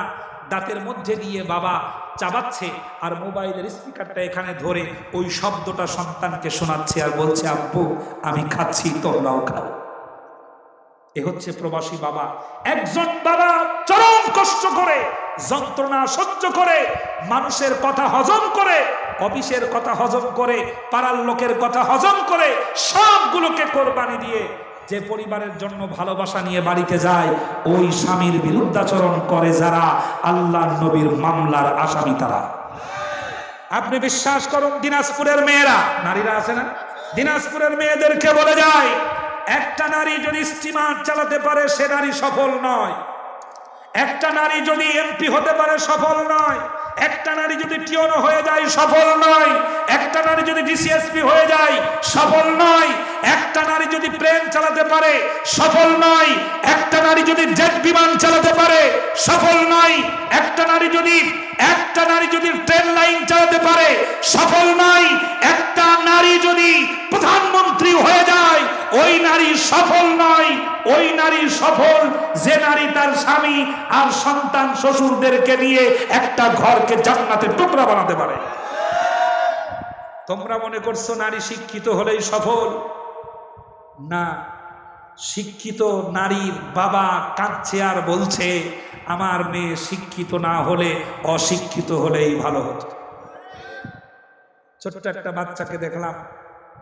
দাঁতের মধ্যে দিয়ে বাবা চাবাচ্ছে, আর মোবাইলের স্পিকারটা এখানে ধরে ওই শব্দটা সন্তানকে শোনাচ্ছে আর বলছে আব্বু আমি খাচ্ছি, তোমরাও খাও। এ হচ্ছে প্রবাসী বাবা। একজন বাবা চরম কষ্ট করে, যন্ত্রণা সহ্য করে, মানুষের কথা হজম করে, অফিসের কথা হজম করে, পাড়ার লোকের কথা হজম করে, সবগুলোকে কোরবানি দিয়ে যে পরিবারের জন্য ভালোবাসা নিয়ে বাড়িতে যায়, ওই স্বামীর বিরুদ্ধাচরণ করে যারা, আল্লাহ নবীর মামলার আসামি তারা। আপনি বিশ্বাস করুন, দিনাজপুরের মেয়েরা, নারীরা আছে না, দিনাজপুরের মেয়েদেরকে বলে যায় একটা নারী যদি স্টিমার চালাতে পারে সে নারী সফল নয়, একটা নারী যদি এমপি হতে পারে সফল নয়, একটা নারী যদি টিওনো হয়ে যায় সফল নয়, একটা নারী যদি ডিসিএসপি হয়ে যায় সফল নয়, একটা নারী যদি প্লেন চালাতে পারে সফল নয়, একটা নারী যদি জেট বিমান চালাতে পারে সফল নয়, একটা নারী যদি একটা নারী যদি ট্রেন লাইন চালাতে পারে সফল নয়, একটা নারী যদি প্রধানমন্ত্রী হয়ে যায় ওই নারী সফল নয়। ওই নারী সফল যে নারী তার স্বামী আর সন্তান শ্বশুরদেরকে নিয়ে একটা ঘরকে জান্নাতের টুকরা বানাতে পারে। তোমরা মনে করছো নারী শিক্ষিত হলেই সফল? না, শিক্ষিত নারীর বাবা কাঁদছে আর বলছে আমার মেয়ে শিক্ষিত না হলে অশিক্ষিত হলেই ভালো হতো। ছোট্ট একটা বাচ্চাকে দেখলাম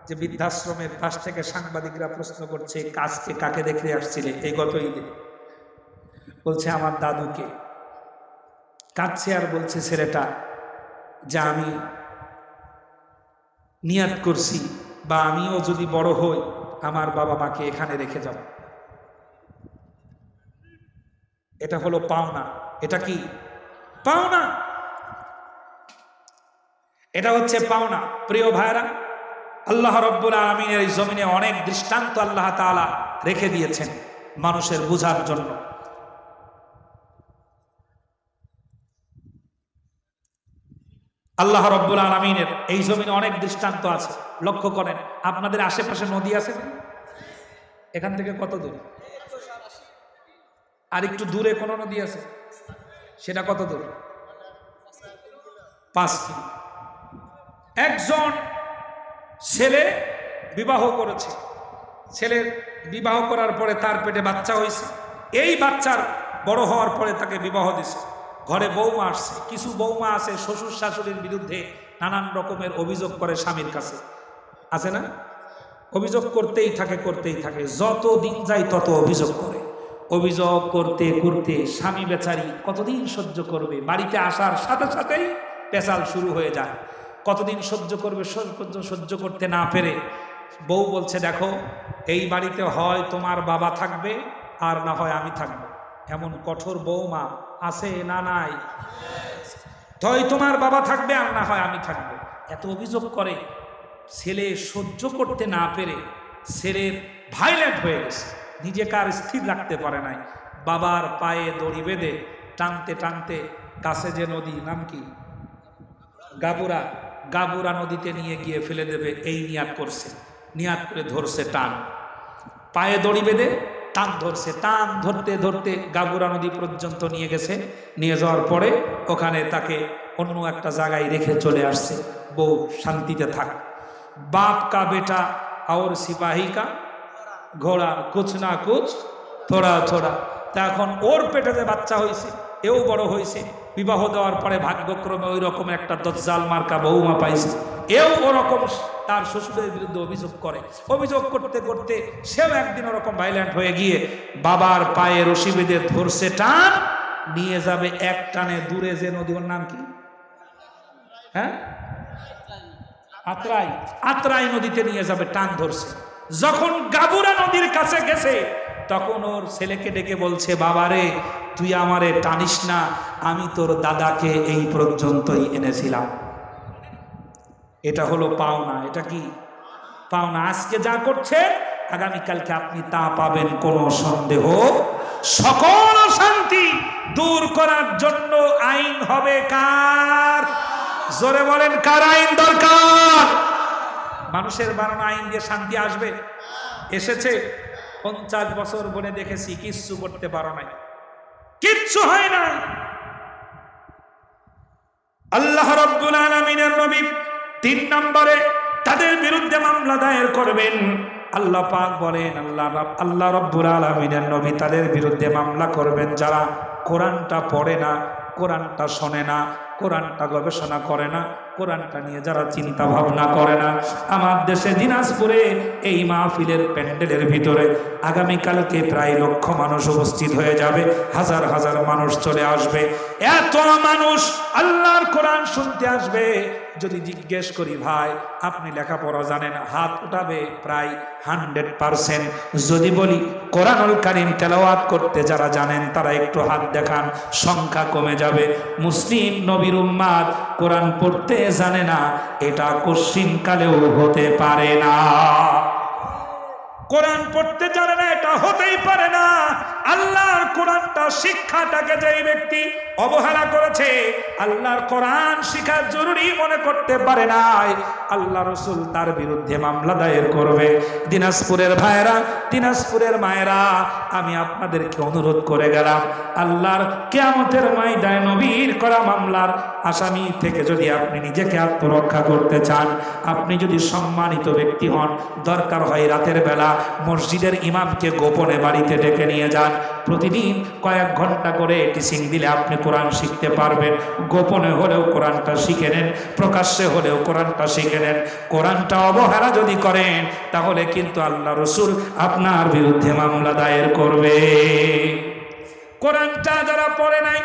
যে বৃদ্ধাশ্রমের পাশ থেকে সাংবাদিকরা প্রশ্ন করছে কাজকে কাকে দেখে আসছিলে এই গত ঈদে? বলছে আমার দাদুকে। কাঁদছে আর বলছে ছেলেটা যে আমি নিয়াত করছি বা আমিও যদি বড় হই আমার বাবা মাকে এখানে রেখে যাব। এটা হলো পাওনা। এটা কি পাওনা? এটা হচ্ছে পাওনা। প্রিয় ভাইরা, আল্লাহ রাব্বুল আলামিনের এই জমিনে অনেক দৃষ্টান্ত আল্লাহ তাআলা রেখে দিয়েছেন মানুষের বুঝার জন্য। আল্লাহ রাব্বুল আলামিনের এই জমিনে অনেক দৃষ্টান্ত আছে। লক্ষ্য করেন, আপনাদের আশেপাশে নদী আছে না? এখান থেকে কত দূর? আর একটু দূরে কোন নদী আছে? সেটা কত দূর? 5 কিমি। একজন ছেলে বিবাহ করেছে, ছেলের বিবাহ করার পরে তার পেটে বাচ্চা হয়েছে। এই বাচ্চার বড় হওয়ার পরে তাকে বিবাহ দিছে। ঘরে বৌমা আসছে। কিছু বৌমা আছে শ্বশুর শাশুড়ির বিরুদ্ধে নানান রকমের অভিযোগ করে স্বামীর কাছে, আছে না? অভিযোগ করতেই থাকে, যত দিন যায় তত অভিযোগ করে। অভিযোগ করতে করতে স্বামী বেচারি কতদিন সহ্য করবে? বাড়িতে আসার সাথে সাথেই পেশাল শুরু হয়ে যায়। কতদিন সহ্য করবে? সহ্য করতে না পেরে বউ বলছে দেখো এই বাড়িতে হয় তোমার বাবা থাকবে আর না হয় আমি থাকবো। এমন কঠোর বৌমা আছে না নাই? হয় তোমার বাবা থাকবে আর না হয় আমি থাকবো। এত অভিযোগ করে। ছেলে সহ্য করতে না পেরে ছেলের ভাইলেন্ট হয়ে গেছে, নিজেকে আর স্থির রাখতে পারে নাই। বাবার পায়ে দড়ি বেঁধে টানতে টানতে কাছে যে নদী, নাম কি? গাবুরা নদীতে নিয়ে গিয়ে ফেলে দেবে এই নিয়াত করছে। নিয়াত করে ধরছে টান, পায়ে দড়ি বেঁধে টান ধরছে। টান ধরতে ধরতে গাবুরা নদী পর্যন্ত নিয়ে গেছে। নিয়ে যাওয়ার পরে ওখানে তাকে অন্য একটা জায়গায় রেখে চলে আসছে। বউ শান্তিতে থাক। বাপ কা বেটা और सिपाही का ঘোড়া, কুছ না কুছ থোড়া থোড়া। তা এখন ওর পেটে যে বাচ্চা হয়েছে এও বড় হয়েছে। বিবাহ দেওয়ার পরে ভাগ্যক্রমে ওই রকম একটা দজ্জাল মার্কা বৌমা পাইছে। এও ওরকম তার শ্বশুরের বিরুদ্ধে অভিযোগ করে। অভিযোগ করতে করতে সেও একদিন ওরকম ভাইলেন্ট হয়ে গিয়ে বাবার পায়ে রশি বেঁধে ধরছে টান, নিয়ে যাবে এক টানে দূরে যে নদী, ওর নাম কি? হ্যাঁ, আত্রাই নদীতে নিয়ে যাবে, টান ধরছে। যখন গাবুরা নদীর কাছে গেছে তখন ওর ছেলেকে ডেকে বলছে বাবারে তুই আমারে টানিস না, আমি তোর দাদাকে এই পর্যন্তই এনেছিলাম। এটা হলো পাওনা। এটা কি পাওনা? আজকে যা করছে আগামীকালকে আপনি তা পাবেন, কোনো সন্দেহ। সকল শান্তি দূর করার জন্য আইন হবে কার? জোরে বলেন, কার আইন দরকার? মানুষের বানানো আইন দিয়ে শান্তি আসবে? এসেছে? 50 বছর বনে দেখেছি কিচ্ছু করতে পারো নাই, কিচ্ছু হয় না। আল্লাহ রাব্বুল আলামিনের নবী 3 নম্বরে তাদের বিরুদ্ধে মামলা দায়ের করবেন। আল্লাহ পাক বলেন, আল্লাহ রাব্বুল আলামিনের নবী তাদের বিরুদ্ধে মামলা করবেন যারা কোরআনটা পড়ে না, কোরআনটা শোনে না, কোরআনটা গবেষণা করে না, কোরআনটা নিয়ে যারা চিন্তা ভাবনা করে না। আমার দেশে দিনাজপুরে এই মাহফিলের প্যান্ডেলের ভিতরে আগামীকালকে প্রায় 1 লক্ষ মানুষ উপস্থিত হয়ে যাবে, হাজার হাজার মানুষ চলে আসবে। এত মানুষ আল্লাহর কোরআন শুনতে আসবে। যদি জিজ্ঞেস করি ভাই আপনি লেখাপড়া জানেন, হাত উঠাবে প্রায় 100%। যদি বলি কোরআনুল কারীম তেলাওয়াত করতে যারা জানেন তারা একটু হাত দেখান, সংখ্যা কমে যাবে। মুসলিম নবীর উম্মাত কোরআন পড়তে জানে না, এটা কশিন কালেও হতে পারে না। কোরআন পড়তে জানে না, এটা হতেই পারে না। আল্লাহর কোরআনটা শিক্ষাটাকে যেই ব্যক্তি অবহেলা করেছে, আল্লাহর কোরআন শিক্ষা জরুরি মনে করতে পারে নাই, আল্লাহ রসুল তার বিরুদ্ধে মামলা দায়ের করবে। দিনাজপুরের ভাইরা, দিনাজপুরের মায়েরা, আমি আপনাদেরকে অনুরোধ করে গেলাম, আল্লাহর কিয়ামতের ময়দানে নবীর করা মামলার আসামি থেকে যদি আপনি নিজেকে আত্মরক্ষা করতে চান, আপনি যদি সম্মানিত ব্যক্তি হন, দরকার হয় রাতের বেলা মসজিদের ইমামকে গোপনে বাড়িতে ডেকে নিয়ে যান। প্রতিদিন কয়েক ঘন্টা করে টিচিং দিলে আপনি কোরআন শিখতে পারবেন। গোপনে হলেও কোরআনটা শিখে নেন, প্রকাশ্যে হলেও কোরআনটা শিখে নেন। কোরআনটা অবহেলা যদি করেন, তাহলে কিন্তু আল্লাহ রসুল আপনার বিরুদ্ধে মামলা দায়ের করবে। কোরআনটা যারা পড়ে নাই,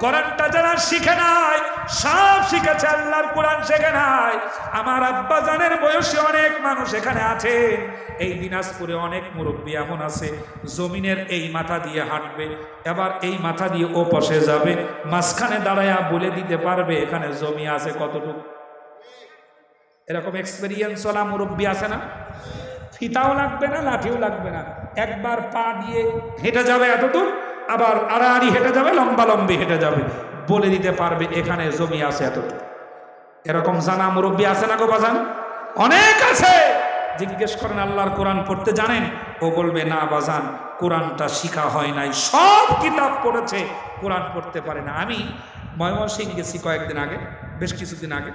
কোরআনটা যারা শিখে নাই, সব শিখেছে, আল্লাহর কোরআন শেখে নাই। আমার আব্বা জানের বয়সী অনেক মানুষ এখানে আছেন। এই দিনাজপুরে অনেক মুরব্বী এমন আছে, জমিনের এই মাথা দিয়ে হাঁটবে, এবার এই মাথা দিয়ে ও পাশে যাবে, মাঝখানে দাঁড়ায়া বলে দিতে পারবে এখানে জমি আছে কতটুকু। এরকম এক্সপেরিয়েন্স ওলা মুরব্বী আছে না? ফিতাও লাগবে না, লাঠিও লাগবে না, একবার পা দিয়ে হেঁটে যাবে এতটুকু, আবার আড়াআড়ি হেঁটে যাবে, লম্বা লম্বি হেঁটে যাবে, বলে দিতে পারবে এখানে জমি আছে এতটুকু। এরকম জানা মুরব্বী আছে না গো বাজান? অনেক আছে। জিজ্ঞেস করেন আল্লাহর কোরআন পড়তে জানেন? ও বলবে না বাজান, কোরআনটা শিখা হয় নাই, সব কিতাব পড়েছে, কোরআন পড়তে পারে না। আমি ময়মনসিংহ গেছি কয়েকদিন আগে, বেশ কিছুদিন আগে।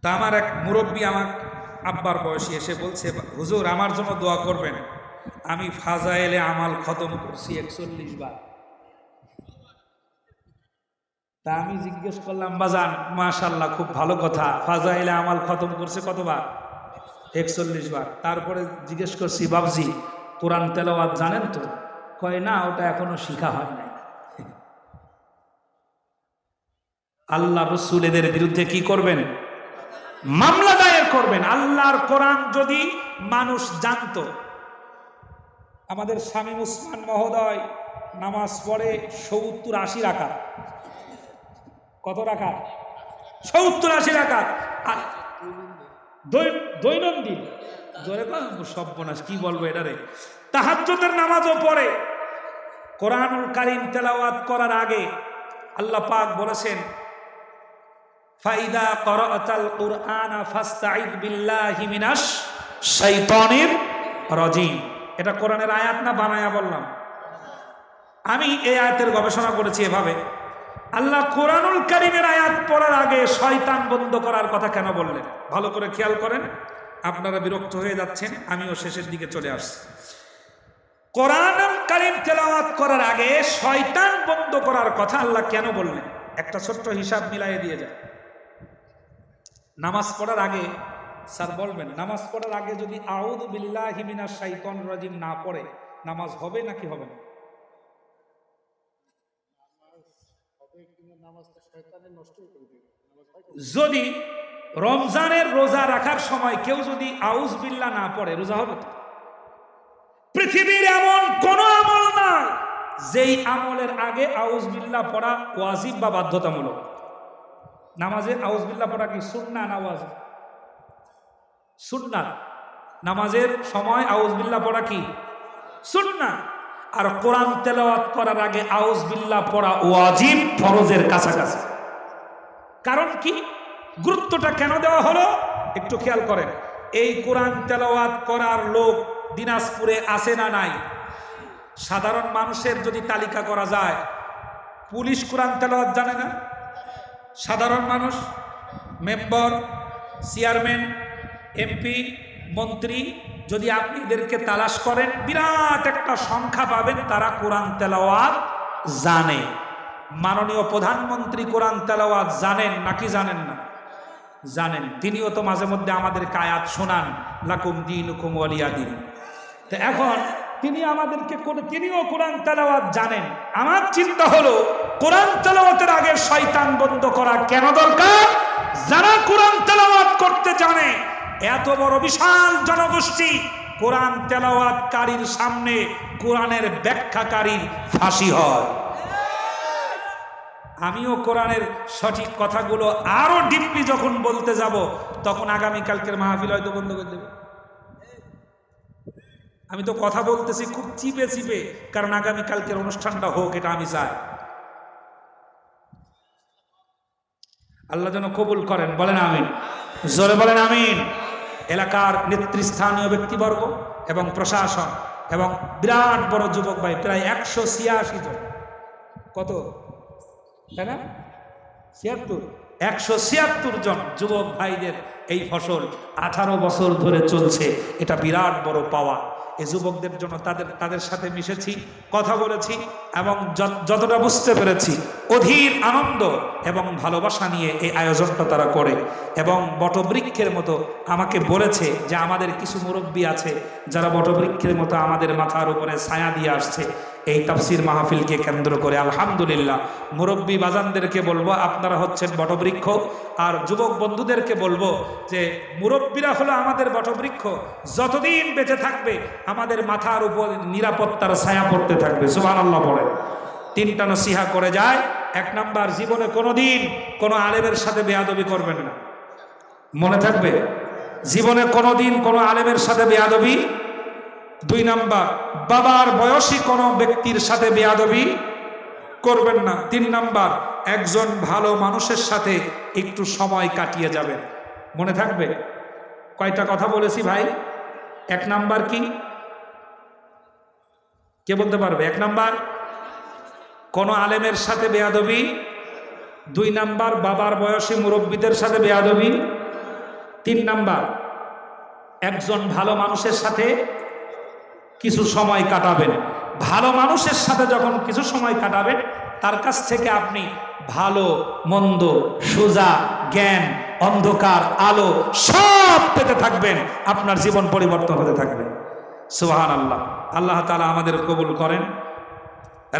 তা আমার এক মুরব্বী আমার আব্বার বয়সী এসে বলছে, হুজুর আমার জন্য দোয়া করবেন, আমি ফাজাইলে আমাল খতম করছি 41 বার। তা আমি জিজ্ঞেস করলাম, বাজান মাশাআল্লাহ খুব ভালো কথা, ফাজাইলে আমাল খতম করছে কতবার? 41 বার। তারপরে জিজ্ঞেস করছি, বাবজি কোরআন তেলাওয়াত জানেন তো? কয় না, ওটা এখনো শিখা হয় নাই। আল্লাহ রসুল এদের বিরুদ্ধে কি করবেন? মামলা দায়ের করবেন। আল্লাহর কোরআন যদি মানুষ জানতো, আমাদের শামীম উসমান মহোদয় নামাজ পড়ে 70-80 রাকাত। কত রাকাত? 70-80 রাকাত দৈনন্দিন। জোরে সর্বনাশ, কি বলবো এটারে। তাহাজ্জুদের নামাজও পড়ে। কোরআনুল কারীম তেলাওয়াত করার আগে আল্লাহ পাক বলেছেন, ফাইদা ক্বরাআতাল কুরআনা ফাস্তাইদ বিল্লাহি মিনাশ শাইতানির রাজিম। এটা কোরআনের আয়াত না বানায়া বললাম? আমি এই আয়াতের গবেষণা করেছি এভাবে, আল্লাহ কোরআনুল কারীমের আয়াত পড়ার আগে শয়তান বন্ধ করার কথা কেন বললেন? ভালো করে খেয়াল করেন, আপনারা বিরক্ত হয়ে যাচ্ছেন, আমিও শেষের দিকে চলে আসছি। কোরআনুল কারীম তেলাওয়াত করার আগে শয়তান বন্ধ করার কথা আল্লাহ কেন বললেন? একটা ছোট্ট হিসাব মিলাইয়ে দিয়ে যায়। নামাজ পড়ার আগে, স্যার বলবেন, নামাজ পড়ার আগে যদি আউযু বিল্লাহি মিনাশ শাইতানির রাজিম না পড়ে, নামাজ হবে নাকি হবে না? যদি রমজানের রোজা রাখার সময় কেউ যদি আউযু বিল্লাহ না পড়ে, রোজা হবে? পৃথিবীর এমন কোন আমল নাই যেই আমলের আগে আউযু বিল্লাহ পড়া ওয়াজিব বা বাধ্যতামূলক। নামাজে আউযু বিল্লাহ পড়া কি সুন্নাহ না ওয়াজিব? সুন্নাহ। নামাজের সময় আউযু বিল্লাহ পড়া কি সুন্নাহ। আর কোরআন তেলাওয়াত করার আগে আউযু বিল্লাহ পড়া ওয়াজিব, ফরজের কাছাকাছি। কারণ কি? গুরুত্বটা কেন দেওয়া হলো একটু খেয়াল করেন। এই কোরআন তেলাওয়াত করার লোক দিনাজপুরে আছে না নাই? সাধারণ মানুষের যদি তালিকা করা যায়, পুলিশ কোরআন তেলাওয়াত জানে না? সাধারণ মানুষ, মেম্বার, চেয়ারম্যান, এমপি, মন্ত্রী, যদি আপনি এদেরকে তালাশ করেন, বিরাট একটা সংখ্যা পাবেন তারা কোরআন তেলাওয়াত জানে। মাননীয় প্রধানমন্ত্রী কোরআন তেলাওয়াত জানেন নাকি জানেন না? জানেন। তিনিও তো মাঝে মধ্যে আমাদেরকে আয়াত শোনান, লাকুম দীনুকুম ওয়ালিয়া দীন। তো এখন তিনি আমাদেরকে, তিনিও কোরআন তেলাওয়াত জানেন। আমার চিন্তা হলো, কোরআন তেলাওয়াতের আগে শয়তান বন্ধ করা কেন দরকার? যারা কোরআন তেলাওয়াত করতে জানে, এত বড় বিশাল জনগোষ্ঠী, কোরআন তেলাওয়াতকারীর সামনে কোরআনের ব্যাখ্যাকারীর ফাঁসি হয়। আমিও কোরআনের সঠিক কথাগুলো আরো ডিপলি যখন বলতে যাব, তখন আগামীকালকের মাহফিল হয়তো বন্ধ করে দেবে। আমি তো কথা বলতেছি খুব চিপে চিপে, কারণ আগামীকালকের অনুষ্ঠানটা হোক, এটা আমি চাই। আল্লাহ যেন কবুল করেন, বলেন আমিন, জোরে বলেন আমিন। এলাকার নেতৃস্থানীয় ব্যক্তিবর্গ এবং প্রশাসন এবং বিরাট বড় যুবক ভাই, প্রায় 186 জন, কত তাই না, 176 জন যুবক ভাইদের এই ফসল 18 বছর ধরে চলছে, এটা বিরাট বড় পাওয়া। এই যুবকদের জন্য তাদের সাথে মিশেছি, কথা বলেছি এবং যতটা বুঝতে পেরেছি অধীর আনন্দ এবং ভালোবাসা নিয়ে এই আয়োজনটা তারা করে। এবং বটবৃক্ষের মতো আমাকে বলেছে যে আমাদের কিছু মুরব্বী আছে যারা বটবৃক্ষের মতো আমাদের মাথার উপরে ছায়া দিয়ে আসছে এই তাফসির মাহফিলকে কেন্দ্র করে। আলহামদুলিল্লাহ, মুরব্বী বাজানদেরকে বলবো আপনারা হচ্ছেন বটবৃক্ষ, আর যুবক বন্ধুদেরকে বলবো যে মুরব্বীরা হলো আমাদের বটবৃক্ষ, যতদিন বেঁচে থাকবে আমাদের মাথার উপর নিরাপত্তার ছায়া পড়তে থাকবে। সুবহানাল্লাহ বলেন। 3টা নসিহা করে যায়। 1 নাম্বার, জীবনে কোনোদিন কোনো আলেমের সাথে বেয়াদবি করবেন না, মনে থাকবে, জীবনে কোনোদিন কোনো আলেমের সাথে বেয়াদবি। 2 নাম্বার, বাবার বয়সী কোনো ব্যক্তির সাথে বেয়াদবি করবেন না। 3 নাম্বার, একজন ভালো মানুষের সাথে একটু সময় কাটিয়ে যাবেন, মনে থাকবে। কয়টা কথা বলেছি ভাই? 1 নাম্বার কি, কে বলতে পারবে? 1 নাম্বার, কোন আলেমের সাথে বেয়াদবি। 2 নাম্বার, বাবার বয়সী মুরব্বীদের সাথে বেয়াদবি। 3 নাম্বার, একজন ভালো মানুষের সাথে কিছু সময় কাটাবেন। ভালো মানুষের সাথে যখন কিছু সময় কাটাবেন, তার কাছ থেকে আপনি ভালো মন্দ, সোজা, জ্ঞান, অন্ধকার, আলো সব পেতে থাকবেন, আপনার জীবন পরিবর্তন হতে থাকবে। সুবহানাল্লাহ। আল্লাহ তাআলা আমাদের কবুল করেন।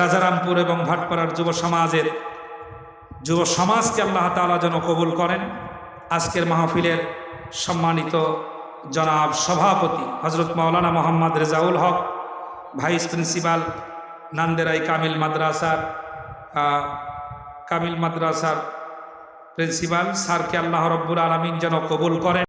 রাজারামপুর এবং ভাটপাড়ার যুব সমাজকে আল্লাহ তাআলা যেন কবুল করেন। আজকের মাহফিলের সম্মানিত জনাব সভাপতি হযরত মাওলানা মোহাম্মদ রেজাউল হক, ভাইস প্রিন্সিপাল নান্দেরাই কামিল মাদ্রাসার প্রিন্সিপাল স্যারকে আল্লাহ রব্বুল আলামিন যেন কবুল করেন।